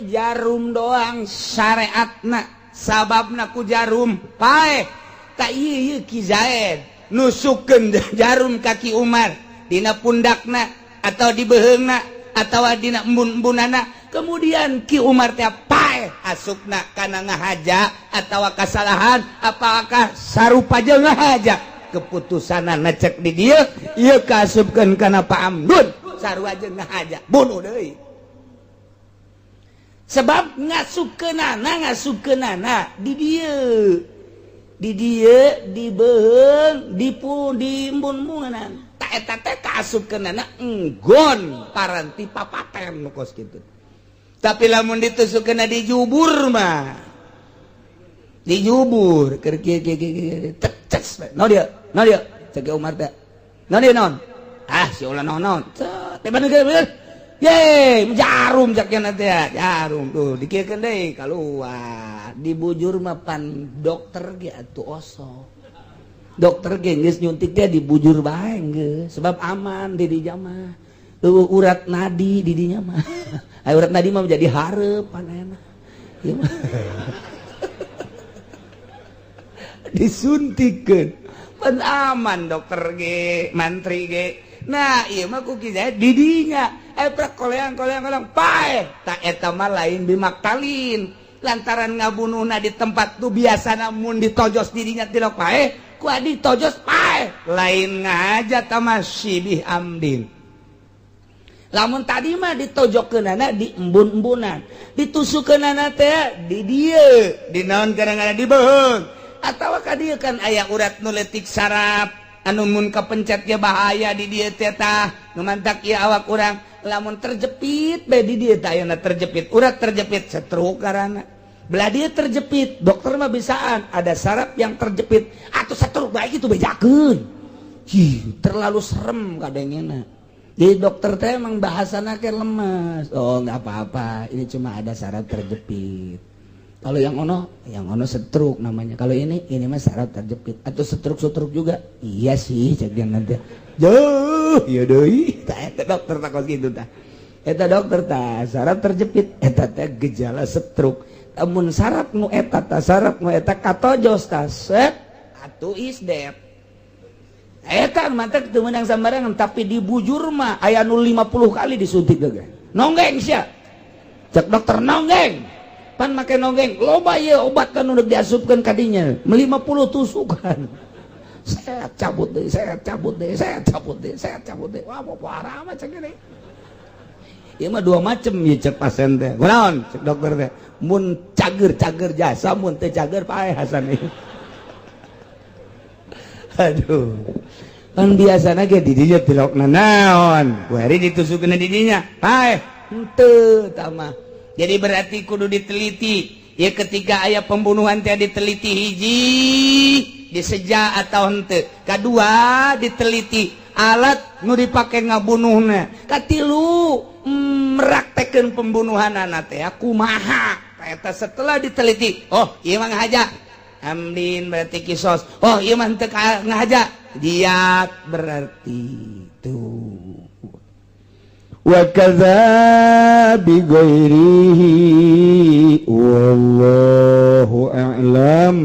jarum doang syariatna sababna ku jarum pae ka ieu Ki Zaid nusukeun jarum kaki Umar dina pundakna atau di beheungna atau dina embun-embunana kemudian Ki Umar teh pae asupna kana ngahaja atawa kasalahan apakah sarupa jeung ngahaja keputusanna necek di dieu ieu kasupkeun kana Pak Amdun sarua jeung ngahaja bunuh deui sebab ngasukeunana di dieu di dia dibeheng dimbun-bunganan tak eta teh kaasupkeunana enggon paranti papaten nu kos kitu tapi lamun ditusukkeunna dijubur mah dijubur keur kieu teces no dia cek Umar teh no dia non si ulah non teh bener ye jarum cakna teh jarum tuh dikiekeun deui kaluar dibujur mah pan dokter ge atuh oso dokter ge geus nyuntik teh dibujur bae geus sebab aman di dinya mah urat nadi di dinya mah urat nadi mah jadi hareup panena ieu mah disuntikeun pan aman dokter ge mantri ge nah ieu mah ku kieu di dinya prak koleang pae tak eta mah lain bimaktalin lantaran ngabunuhna di tempat tuh biasa namun ditojos dirinya tilok pae ku adi tojos pae lain ngajat sama sibih amdin lamun tadi mah ditojokeunana di embun-embunan ditusukkeunana teh di dieu dinaon kadang-kadang dibeheung atawa ka dieu kan aya urat nu leutik saraf anu mun kapencet ge bahaya di dieu teh tah nu mantak ieu awak urang lamun terjepit bae di dieu teh ayeuna terjepit urat terjepit stroke karana belah dia terjepit dokter mah bisaan ada saraf yang terjepit atuh stroke bae kitu bejakeun terlalu serem kadengena jadi dokter teh emang bahasana ke lemes oh enggak apa-apa ini cuma ada saraf terjepit kalau yang ono stroke namanya kalau ini mah saraf terjepit atau stroke juga iya sih cek dia nanti jauh ya deui tah eta dokter takos kitu tah eta dokter tah saraf terjepit eta teh gejala stroke amun saraf nu eta tah saraf nu eta katojos tah set atuh is dead eta mantep teu meunang sambarangan tapi dibujur mah aya nu 50 kali disuntik geus nonggeng sia cek dokter nonggeng pan make nonggeng loba ieu obat kan udah diasupkeun ka dinya 50 tusukan saya cabut deh wah parah mah cek ini ieu mah dua macem ieu cek pasien teh kunaon cek dokter teh mun cager jasa mun teu cager pae hasan ieu aduh kan biasana ge di dinya tilokna naon kuari ditusukkeun di dinya pae henteu tah mah jadi berarti kudu diteliti ya ketika aya pembunuhan teh diteliti hiji diseja atau henteu kadua diteliti alat nu dipake ngabunuhna katilu meraktekeun pembunuhanana teh kumaha eta setelah diteliti oh ieu mah ngahaja amdin berarti kisos oh ieu mah teu ngahaja diat berarti tuh wa kadza bi ghairihi wallahu a'lam